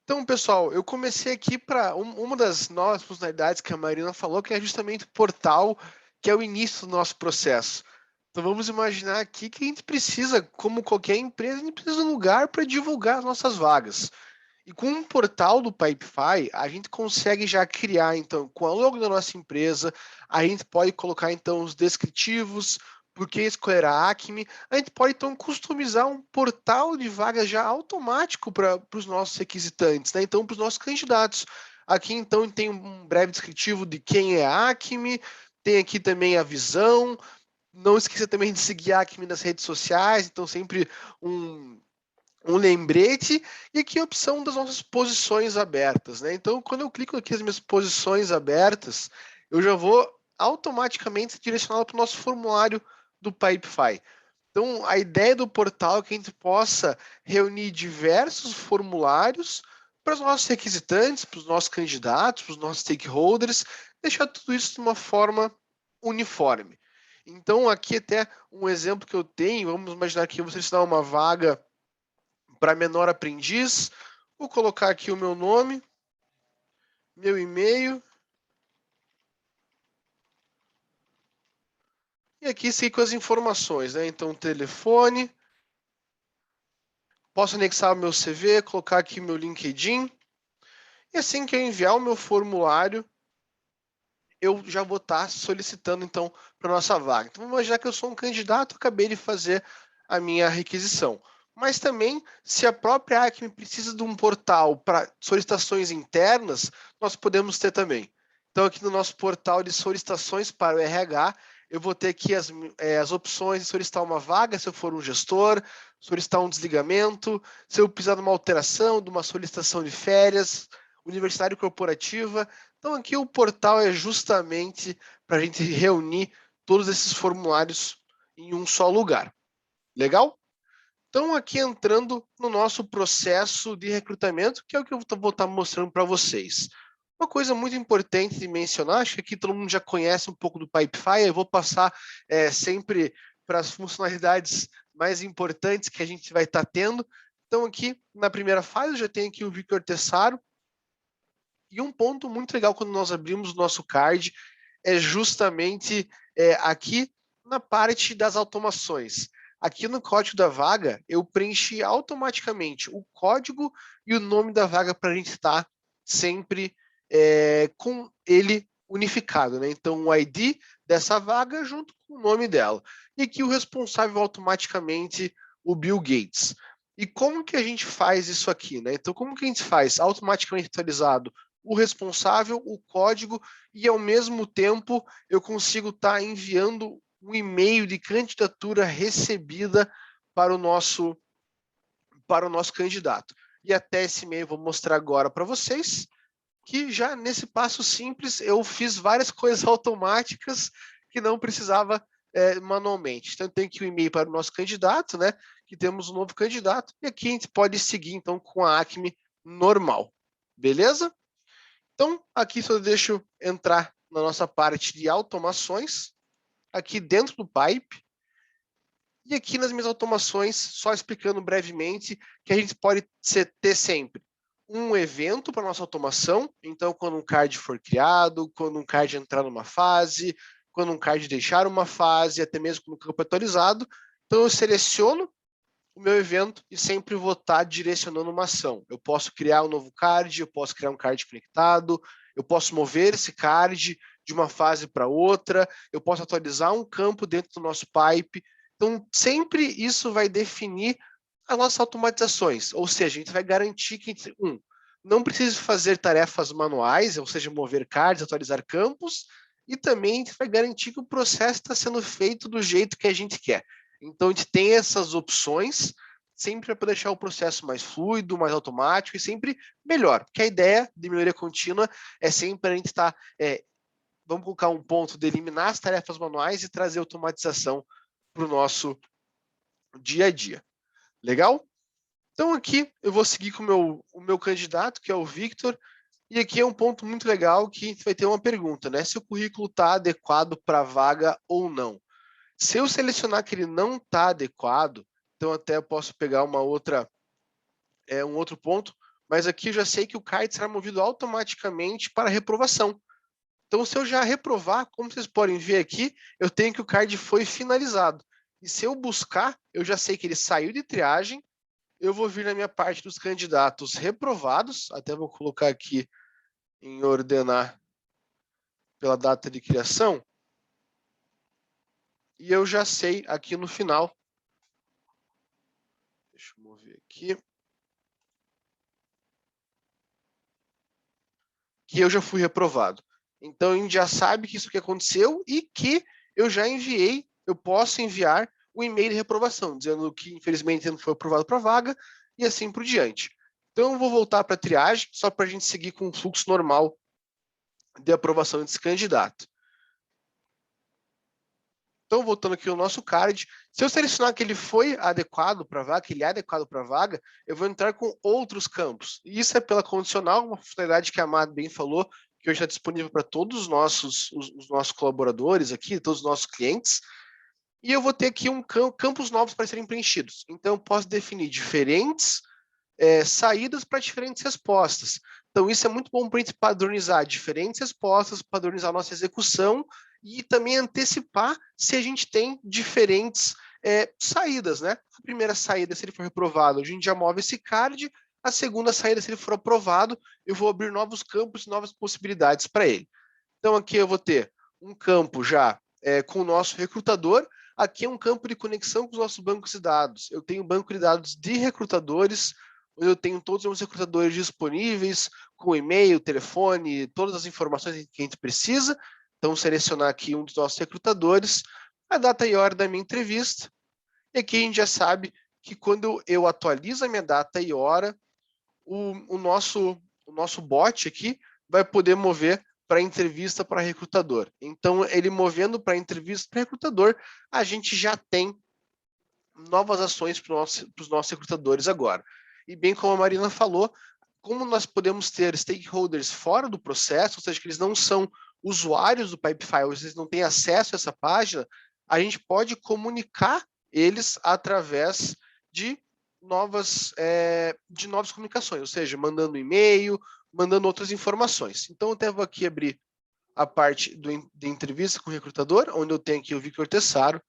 Então, pessoal, eu comecei aqui para uma das novas funcionalidades que a Marina falou, que é justamente o portal, que é o início do nosso processo. Então, vamos imaginar aqui que a gente precisa, como qualquer empresa, a gente precisa de um lugar para divulgar as nossas vagas. E com o portal do Pipefy, a gente consegue já criar, então, com a logo da nossa empresa, a gente pode colocar, então, os descritivos, por que escolher a Acme. A gente pode, então, customizar um portal de vagas já automático para os nossos requisitantes, né? Então, para os nossos candidatos. Aqui, então, tem um breve descritivo de quem é a Acme, tem aqui também a visão. Não esqueça também de seguir a Acme nas redes sociais, então sempre um lembrete, e aqui a opção das nossas posições abertas, né? Então, quando eu clico aqui nas minhas posições abertas, eu já vou automaticamente direcionado para o nosso formulário do Pipefy. Então, a ideia do portal é que a gente possa reunir diversos formulários para os nossos requisitantes, para os nossos candidatos, para os nossos stakeholders, deixar tudo isso de uma forma uniforme. Então, aqui até um exemplo que eu tenho, vamos imaginar que eu vou selecionar uma vaga para menor aprendiz, vou colocar aqui o meu nome, meu e-mail, e aqui sei com as informações, né? Então, telefone, posso anexar o meu CV, colocar aqui meu LinkedIn, e assim que eu enviar o meu formulário, eu já vou estar solicitando, então, para a nossa vaga. Então, vamos imaginar que eu sou um candidato, acabei de fazer a minha requisição. Mas também, se a própria Acme precisa de um portal para solicitações internas, nós podemos ter também. Então, aqui no nosso portal de solicitações para o RH, eu vou ter aqui as opções de solicitar uma vaga, se eu for um gestor, solicitar um desligamento, se eu precisar de uma alteração, de uma solicitação de férias, universitário corporativa. Então, aqui o portal é justamente para a gente reunir todos esses formulários em um só lugar. Legal? Então, aqui entrando no nosso processo de recrutamento, que é o que eu vou estar mostrando para vocês. Uma coisa muito importante de mencionar, acho que aqui todo mundo já conhece um pouco do Pipefy, eu vou passar sempre para as funcionalidades mais importantes que a gente vai estar tendo. Então, aqui na primeira fase, eu já tenho aqui o Victor Tessaro. E um ponto muito legal quando nós abrimos o nosso card é justamente aqui na parte das automações. Aqui no código da vaga, eu preenchi automaticamente o código e o nome da vaga para a gente estar sempre com ele unificado, né? Então, o ID dessa vaga junto com o nome dela. E aqui o responsável automaticamente, o Bill Gates. E como que a gente faz isso aqui, né? Então, como que a gente faz? Automaticamente atualizado o responsável, o código, e ao mesmo tempo eu consigo estar enviando um e-mail de candidatura recebida para o nosso candidato. E até esse e-mail eu vou mostrar agora para vocês, que já nesse passo simples eu fiz várias coisas automáticas que não precisava manualmente. Então tem aqui o e-mail para o nosso candidato, né? Que temos um novo candidato, e aqui a gente pode seguir então com a Acme normal. Beleza? Então, aqui só deixo entrar na nossa parte de automações, aqui dentro do Pipe, e aqui nas minhas automações, só explicando brevemente, que a gente pode ter sempre um evento para nossa automação, então quando um card for criado, quando um card entrar numa fase, quando um card deixar uma fase, até mesmo quando o campo é atualizado, então eu seleciono o meu evento e sempre vou estar direcionando uma ação. Eu posso criar um novo card, eu posso criar um card conectado, eu posso mover esse card de uma fase para outra, eu posso atualizar um campo dentro do nosso pipe. Então, sempre isso vai definir as nossas automatizações, ou seja, a gente vai garantir que, não precisa fazer tarefas manuais, ou seja, mover cards, atualizar campos, e também a gente vai garantir que o processo está sendo feito do jeito que a gente quer. Então, a gente tem essas opções sempre para deixar o processo mais fluido, mais automático e sempre melhor, porque a ideia de melhoria contínua é sempre a gente estar, vamos colocar um ponto de eliminar as tarefas manuais e trazer automatização para o nosso dia a dia. Legal? Então, aqui eu vou seguir com o meu candidato, que é o Victor, e aqui é um ponto muito legal que a gente vai ter uma pergunta, né? Se o currículo está adequado para a vaga ou não. Se eu selecionar que ele não está adequado, então até eu posso pegar um outro ponto, mas aqui eu já sei que o card será movido automaticamente para reprovação. Então, se eu já reprovar, como vocês podem ver aqui, eu tenho que o card foi finalizado. E se eu buscar, eu já sei que ele saiu de triagem, eu vou vir na minha parte dos candidatos reprovados, até vou colocar aqui em ordenar pela data de criação, e eu já sei aqui no final, deixa eu mover aqui, que eu já fui reprovado. Então, a gente já sabe que isso aqui aconteceu e que eu já enviei, eu posso enviar o e-mail de reprovação, dizendo que, infelizmente, não foi aprovado para a vaga e assim por diante. Então, eu vou voltar para a triagem, só para a gente seguir com o fluxo normal de aprovação desse candidato. Então, voltando aqui ao nosso card, se eu selecionar que ele foi adequado para a vaga, que ele é adequado para a vaga, eu vou entrar com outros campos. E isso é pela condicional, uma funcionalidade que a Amado bem falou, que hoje está disponível para todos os nossos colaboradores aqui, todos os nossos clientes. E eu vou ter aqui campos novos para serem preenchidos. Então, eu posso definir diferentes saídas para diferentes respostas. Então, isso é muito bom para a gente padronizar diferentes respostas, padronizar a nossa execução e também antecipar se a gente tem diferentes saídas, né? A primeira saída, se ele for reprovado, a gente já move esse card. A segunda saída, se ele for aprovado, eu vou abrir novos campos, novas possibilidades para ele. Então, aqui eu vou ter um campo já com o nosso recrutador. Aqui é um campo de conexão com os nossos bancos de dados. Eu tenho um banco de dados de recrutadores, onde eu tenho todos os meus recrutadores disponíveis, com e-mail, telefone, todas as informações que a gente precisa. Então, selecionar aqui um dos nossos recrutadores, a data e hora da minha entrevista. E aqui a gente já sabe que quando eu atualizo a minha data e hora, o nosso bot aqui vai poder mover para entrevista para recrutador. Então, ele movendo para entrevista para recrutador, a gente já tem novas ações para os nossos recrutadores agora. E bem como a Marina falou, como nós podemos ter stakeholders fora do processo, ou seja, que eles não são usuários do Pipefy, eles não têm acesso a essa página, a gente pode comunicar eles através de novas comunicações, ou seja, mandando e-mail, mandando outras informações. Então, eu até vou aqui abrir a parte de entrevista com o recrutador, onde eu tenho aqui o Victor Tessaro.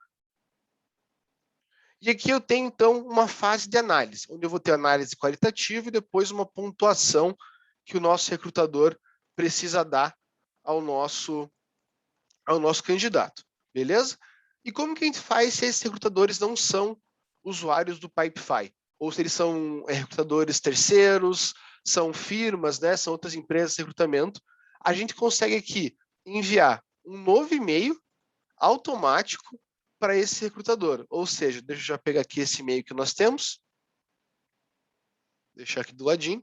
E aqui eu tenho, então, uma fase de análise, onde eu vou ter análise qualitativa e depois uma pontuação que o nosso recrutador precisa dar ao nosso candidato, beleza? E como que a gente faz se esses recrutadores não são usuários do Pipefy? Ou se eles são recrutadores terceiros, são firmas, né? São outras empresas de recrutamento. A gente consegue aqui enviar um novo e-mail automático para esse recrutador. Ou seja, deixa eu já pegar aqui esse e-mail que nós temos. Deixar aqui do ladinho.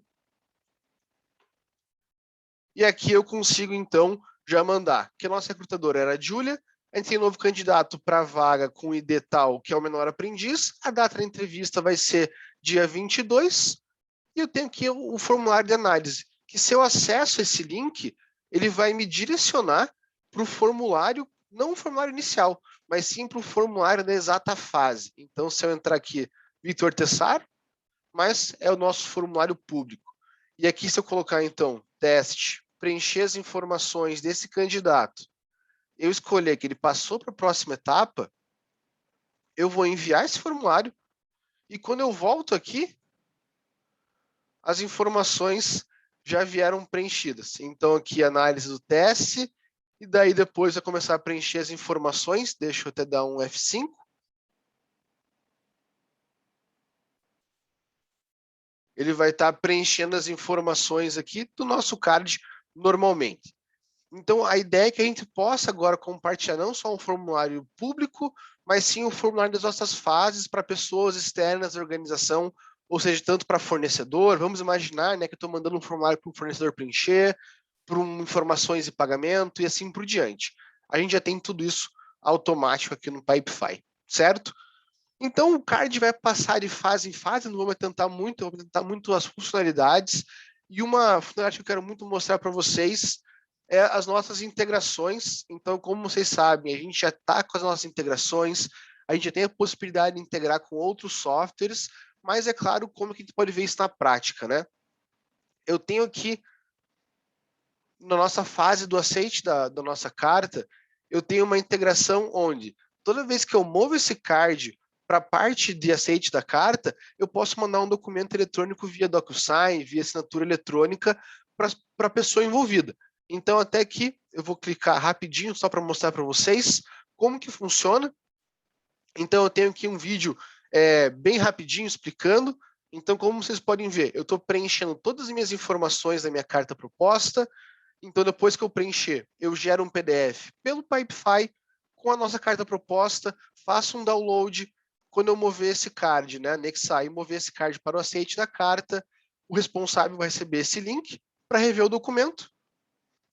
E aqui eu consigo, então, já mandar que a nossa recrutadora era a Júlia, a gente tem um novo candidato para a vaga com ID tal, que é o menor aprendiz, a data da entrevista vai ser dia 22, e eu tenho aqui o formulário de análise, que se eu acesso esse link, ele vai me direcionar para o formulário, não o formulário inicial, mas sim para o formulário da exata fase. Então, se eu entrar aqui, Vitor Tessar, mas é o nosso formulário público. E aqui, se eu colocar, então, teste, preencher as informações desse candidato, eu escolher que ele passou para a próxima etapa, eu vou enviar esse formulário e quando eu volto aqui, as informações já vieram preenchidas. Então, aqui, análise do teste, e daí depois vai começar a preencher as informações. Deixa eu até dar um F5. Ele vai estar preenchendo as informações aqui do nosso card normalmente. Então, a ideia é que a gente possa agora compartilhar não só um formulário público, mas sim o formulário das nossas fases para pessoas externas da organização, ou seja, tanto para fornecedor. Vamos imaginar, né, que eu estou mandando um formulário para o fornecedor preencher, para informações e pagamento e assim por diante. A gente já tem tudo isso automático aqui no Pipefy, certo? Então, o card vai passar de fase em fase, não vou tentar muito, vou tentar muito as funcionalidades. E uma funcionalidade que eu quero muito mostrar para vocês é as nossas integrações. Então, como vocês sabem, a gente já está com as nossas integrações, a gente já tem a possibilidade de integrar com outros softwares, mas é claro, como que a gente pode ver isso na prática, né? Eu tenho aqui, na nossa fase do aceite da nossa carta, eu tenho uma integração onde, toda vez que eu movo esse card para a parte de aceite da carta, eu posso mandar um documento eletrônico via DocuSign, via assinatura eletrônica para a pessoa envolvida. Então, até aqui, eu vou clicar rapidinho, só para mostrar para vocês como que funciona. Então, eu tenho aqui um vídeo bem rapidinho explicando. Então, como vocês podem ver, eu estou preenchendo todas as minhas informações da minha carta proposta. Então, depois que eu preencher, eu gero um PDF pelo Pipefy com a nossa carta proposta, faço um download. Quando eu mover esse card, né, anexar e mover esse card para o aceite da carta, o responsável vai receber esse link para rever o documento.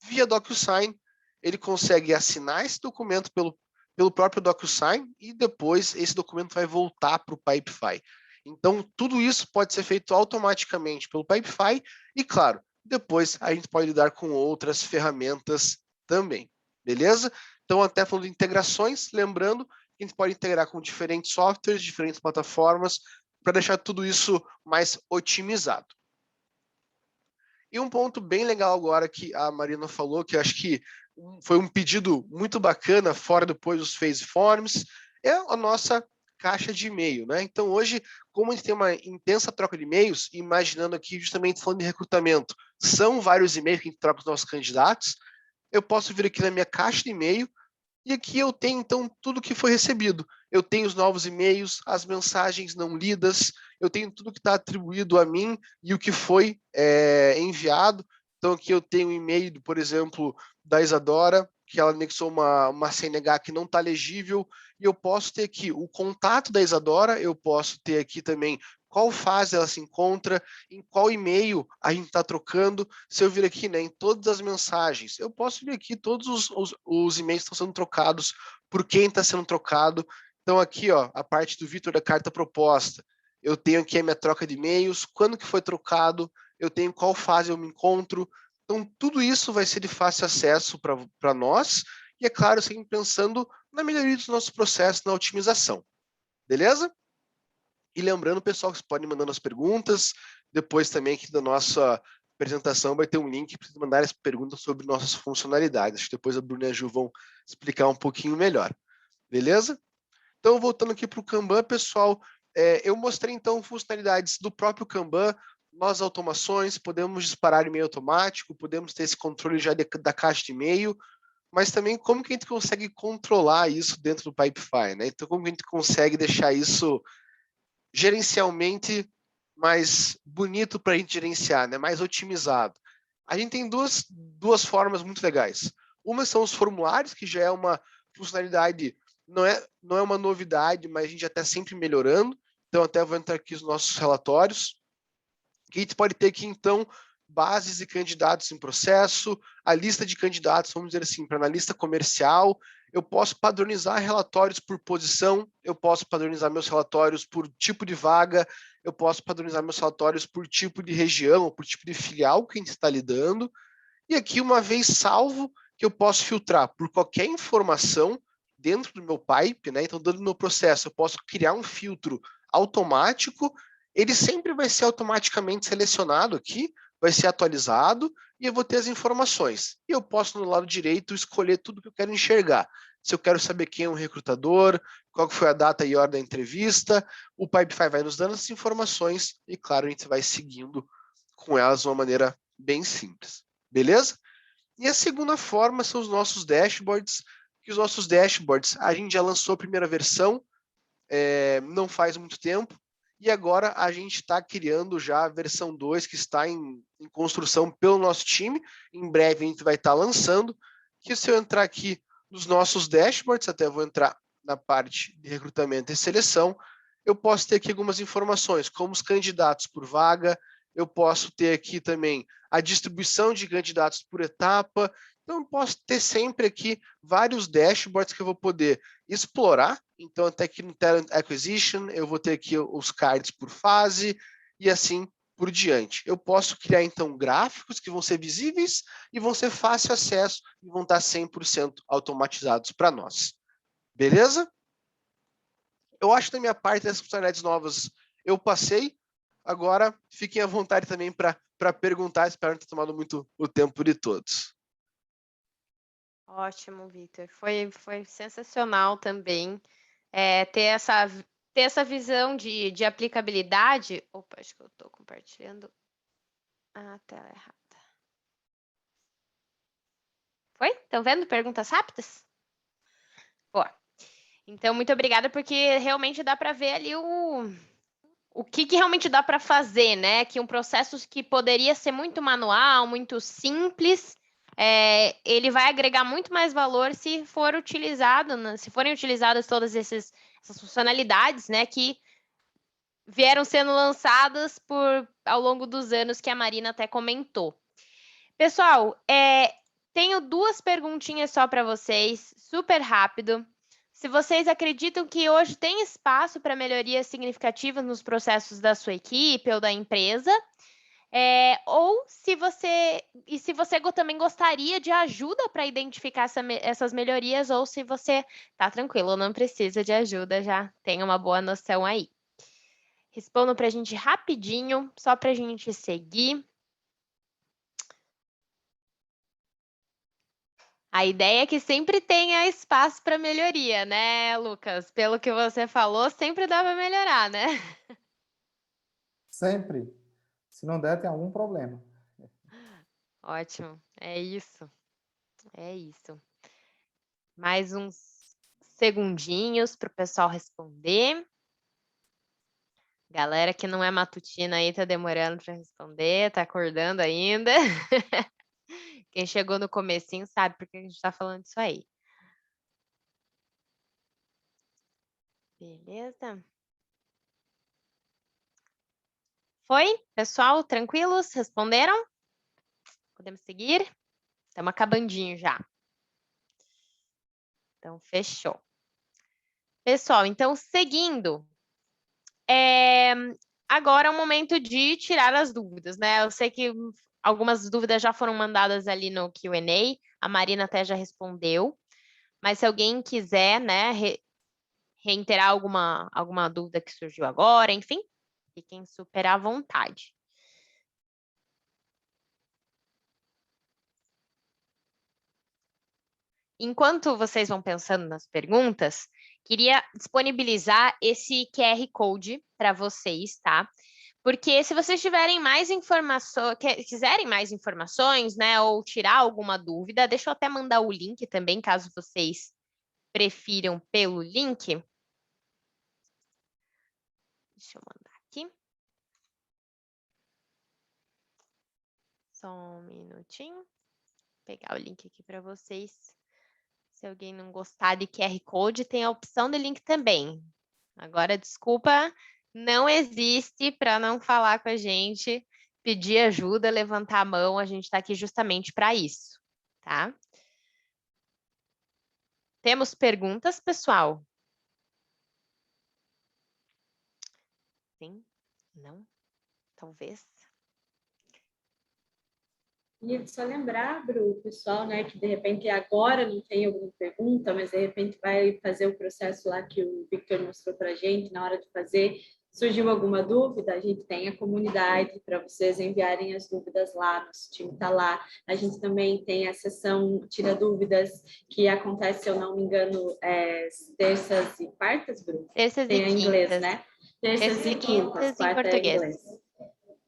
Via DocuSign, ele consegue assinar esse documento pelo próprio DocuSign e depois esse documento vai voltar para o Pipefy. Então, tudo isso pode ser feito automaticamente pelo Pipefy e, claro, depois a gente pode lidar com outras ferramentas também, beleza? Então, até falando de integrações, lembrando que a gente pode integrar com diferentes softwares, diferentes plataformas, para deixar tudo isso mais otimizado. E um ponto bem legal agora que a Marina falou, que eu acho que foi um pedido muito bacana, fora depois dos Phase Forms, é a nossa caixa de e-mail, né? Então, hoje, como a gente tem uma intensa troca de e-mails, imaginando aqui justamente falando de recrutamento, são vários e-mails que a gente troca com os nossos candidatos, eu posso vir aqui na minha caixa de e-mail e aqui eu tenho, então, tudo que foi recebido. Eu tenho os novos e-mails, as mensagens não lidas, eu tenho tudo que está atribuído a mim e o que foi enviado. Então, aqui eu tenho um e-mail, por exemplo, da Isadora, que ela anexou uma CNH que não está legível, e eu posso ter aqui o contato da Isadora, eu posso ter aqui também qual fase ela se encontra, em qual e-mail a gente está trocando. Se eu vir aqui, né, em todas as mensagens, eu posso vir aqui todos os e-mails que estão sendo trocados, por quem está sendo trocado. Então aqui, ó, a parte do Vitor da carta proposta, eu tenho aqui a minha troca de e-mails, quando que foi trocado, eu tenho qual fase eu me encontro. Então tudo isso vai ser de fácil acesso para nós, e é claro, sempre pensando na melhoria dos nossos processos, na otimização. Beleza? E lembrando, pessoal, que vocês podem mandando as perguntas. Depois também aqui da nossa apresentação vai ter um link para mandar as perguntas sobre nossas funcionalidades. Acho que depois a Bruna e a Ju vão explicar um pouquinho melhor. Beleza? Então, voltando aqui para o Kanban, pessoal, eu mostrei, então, funcionalidades do próprio Kanban, nossas automações, podemos disparar e-mail automático, podemos ter esse controle já da caixa de e-mail, mas também como que a gente consegue controlar isso dentro do Pipefy, né? Então, como que a gente consegue deixar isso gerencialmente mais bonito para a gente gerenciar, né? Mais otimizado. A gente tem duas formas muito legais. Uma são os formulários, que já é uma funcionalidade, não é uma novidade, mas a gente já está sempre melhorando. Então, até vou entrar aqui nos nossos relatórios. Que a gente pode ter aqui, então, bases de candidatos em processo, a lista de candidatos, vamos dizer assim, para analista comercial. Eu posso padronizar relatórios por posição, eu posso padronizar meus relatórios por tipo de vaga, eu posso padronizar meus relatórios por tipo de região, por tipo de filial que a gente está lidando. E aqui, uma vez salvo, que eu posso filtrar por qualquer informação dentro do meu pipe, né? Então, dentro do meu processo, eu posso criar um filtro automático, ele sempre vai ser automaticamente selecionado aqui, vai ser atualizado, e eu vou ter as informações. E eu posso, no lado direito, escolher tudo que eu quero enxergar. Se eu quero saber quem é um recrutador, qual foi a data e hora da entrevista, o Pipefy vai nos dando essas informações e, claro, a gente vai seguindo com elas de uma maneira bem simples. Beleza? E a segunda forma são os nossos dashboards, que os nossos dashboards, a gente já lançou a primeira versão, não faz muito tempo, e agora a gente está criando já a versão 2, que está em construção pelo nosso time. Em breve a gente vai estar lançando, que se eu entrar aqui nos nossos dashboards, até vou entrar na parte de recrutamento e seleção, eu posso ter aqui algumas informações, como os candidatos por vaga, eu posso ter aqui também a distribuição de candidatos por etapa, então eu posso ter sempre aqui vários dashboards que eu vou poder explorar. Então, até aqui no Talent Acquisition, eu vou ter aqui os cards por fase e assim por diante. Eu posso criar, então, gráficos que vão ser visíveis e vão ser fácil acesso e vão estar 100% automatizados para nós. Beleza? Eu acho que da minha parte, das funcionalidades novas, eu passei. Agora, fiquem à vontade também para perguntar. Espero não ter tomado muito o tempo de todos. Ótimo, Vitor. Foi sensacional também ter essa visão de aplicabilidade. Opa, acho que eu estou compartilhando a tela errada. Foi? Estão vendo? Perguntas rápidas? Boa. Então, muito obrigada, porque realmente dá para ver ali o que realmente dá para fazer, né? Que um processo que poderia ser muito manual, muito simples, ele vai agregar muito mais valor se for utilizado, né? Se forem utilizadas todas essas funcionalidades, né? Que vieram sendo lançadas ao longo dos anos que a Marina até comentou. Pessoal, tenho 2 perguntinhas só para vocês, super rápido. Se vocês acreditam que hoje tem espaço para melhorias significativas nos processos da sua equipe ou da empresa, ou se você também gostaria de ajuda para identificar essas melhorias, ou se você está tranquilo, não precisa de ajuda, já tem uma boa noção aí. Respondam para a gente rapidinho, só para a gente seguir. A ideia é que sempre tenha espaço para melhoria, né, Lucas? Pelo que você falou, sempre dá para melhorar, né? Sempre. Se não der, tem algum problema. Ótimo, é isso. É isso. Mais uns segundinhos para o pessoal responder. Galera que não é matutina aí tá demorando para responder, tá acordando ainda. Quem chegou no comecinho sabe por que a gente está falando disso aí. Beleza? Foi? Pessoal, tranquilos? Responderam? Podemos seguir? Estamos acabandinho já. Então, fechou. Pessoal, então, seguindo, agora é o momento de tirar as dúvidas, né? Eu sei que algumas dúvidas já foram mandadas ali no Q&A, a Marina até já respondeu, mas se alguém quiser, né, reiterar alguma dúvida que surgiu agora, enfim, fiquem super à vontade. Enquanto vocês vão pensando nas perguntas, queria disponibilizar esse QR Code para vocês, tá? Porque se vocês tiverem mais informações, quiserem mais informações, né, ou tirar alguma dúvida, deixa eu até mandar o link também, caso vocês prefiram pelo link. Deixa eu mandar aqui. Só um minutinho. Vou pegar o link aqui para vocês. Se alguém não gostar de QR Code, tem a opção do link também. Agora, desculpa, não existe para não falar com a gente, pedir ajuda, levantar a mão, a gente está aqui justamente para isso, tá? Temos perguntas, pessoal? Sim? Não? Talvez? E só lembrar, Bru, o pessoal, né, que de repente agora não tem alguma pergunta, mas de repente vai fazer o processo lá que o Victor mostrou para a gente, na hora de fazer, surgiu alguma dúvida, a gente tem a comunidade para vocês enviarem as dúvidas lá, nosso time está lá. A gente também tem a sessão Tira Dúvidas, que acontece, se eu não me engano, terças e quartas, Bru? Terças Tem e em inglês, quintas. né? Terças e quintas em quarta é em português. inglês.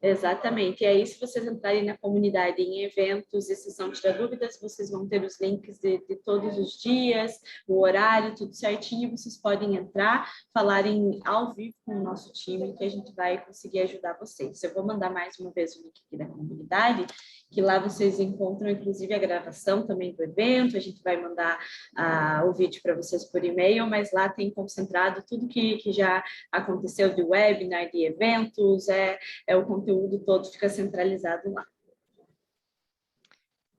Exatamente. E aí, se vocês entrarem na comunidade em eventos e sessão Tira Dúvidas, vocês vão ter os links de todos os dias, o horário, tudo certinho. Vocês podem entrar, falarem ao vivo com o nosso time, que a gente vai conseguir ajudar vocês. Eu vou mandar mais uma vez o link aqui da comunidade, que lá vocês encontram, inclusive, a gravação também do evento. A gente vai mandar o vídeo para vocês por e-mail, mas lá tem concentrado tudo que já aconteceu de webinar, de eventos, o conteúdo todo fica centralizado lá.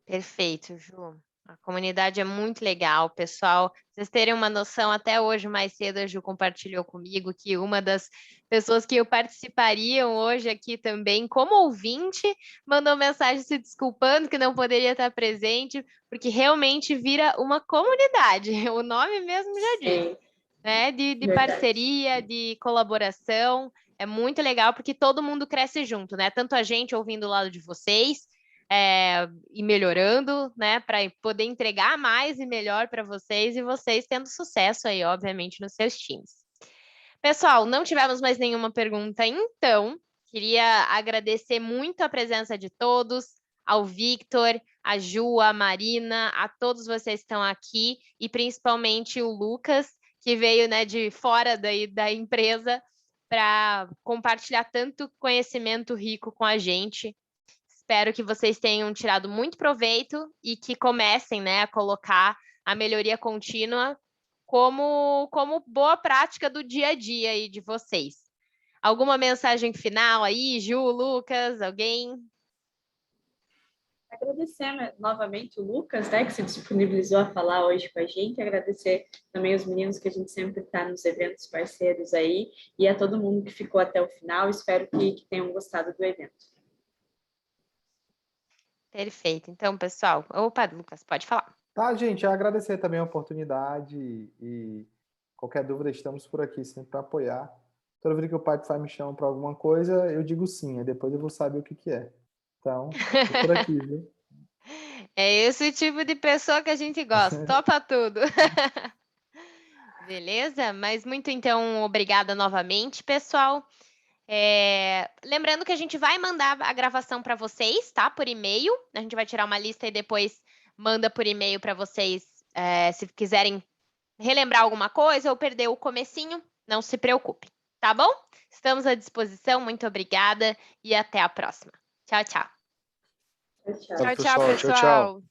Perfeito, Ju. A comunidade é muito legal, pessoal. Pra vocês terem uma noção, até hoje, mais cedo, a Ju compartilhou comigo que uma das pessoas que participariam hoje aqui também, como ouvinte, mandou mensagem se desculpando que não poderia estar presente, porque realmente vira uma comunidade. O nome mesmo já diz, né? De parceria, de colaboração. É muito legal, porque todo mundo cresce junto, né? Tanto a gente ouvindo o lado de vocês, e melhorando, né, para poder entregar mais e melhor para vocês, e vocês tendo sucesso aí, obviamente, nos seus times. Pessoal, não tivemos mais nenhuma pergunta, então, queria agradecer muito a presença de todos, ao Victor, a Ju, a Marina, a todos vocês que estão aqui, e principalmente o Lucas, que veio, né, de fora da empresa para compartilhar tanto conhecimento rico com a gente. Espero que vocês tenham tirado muito proveito e que comecem, né, a colocar a melhoria contínua como boa prática do dia a dia aí de vocês. Alguma mensagem final aí, Ju, Lucas, alguém? Agradecer novamente o Lucas, né, que se disponibilizou a falar hoje com a gente, agradecer também os meninos que a gente sempre está nos eventos parceiros aí, e a todo mundo que ficou até o final. Espero que tenham gostado do evento. Perfeito. Então, pessoal, opa, Lucas, pode falar. Tá, gente, agradecer também a oportunidade e qualquer dúvida, estamos por aqui sempre para apoiar. Toda vez que o Pipefy me chama para alguma coisa, eu digo sim, e depois eu vou saber o que é. Então, tô por aqui, viu? É esse tipo de pessoa que a gente gosta, topa tudo. Beleza? Mas muito, então, obrigada novamente, pessoal. Lembrando que a gente vai mandar a gravação para vocês, tá? Por e-mail. A gente vai tirar uma lista e depois manda por e-mail para vocês, se quiserem relembrar alguma coisa ou perder o comecinho, não se preocupem, tá bom? Estamos à disposição, muito obrigada e até a próxima. Tchau, tchau. Tchau, tchau. Tchau, Pessoal, tchau, tchau. pessoal.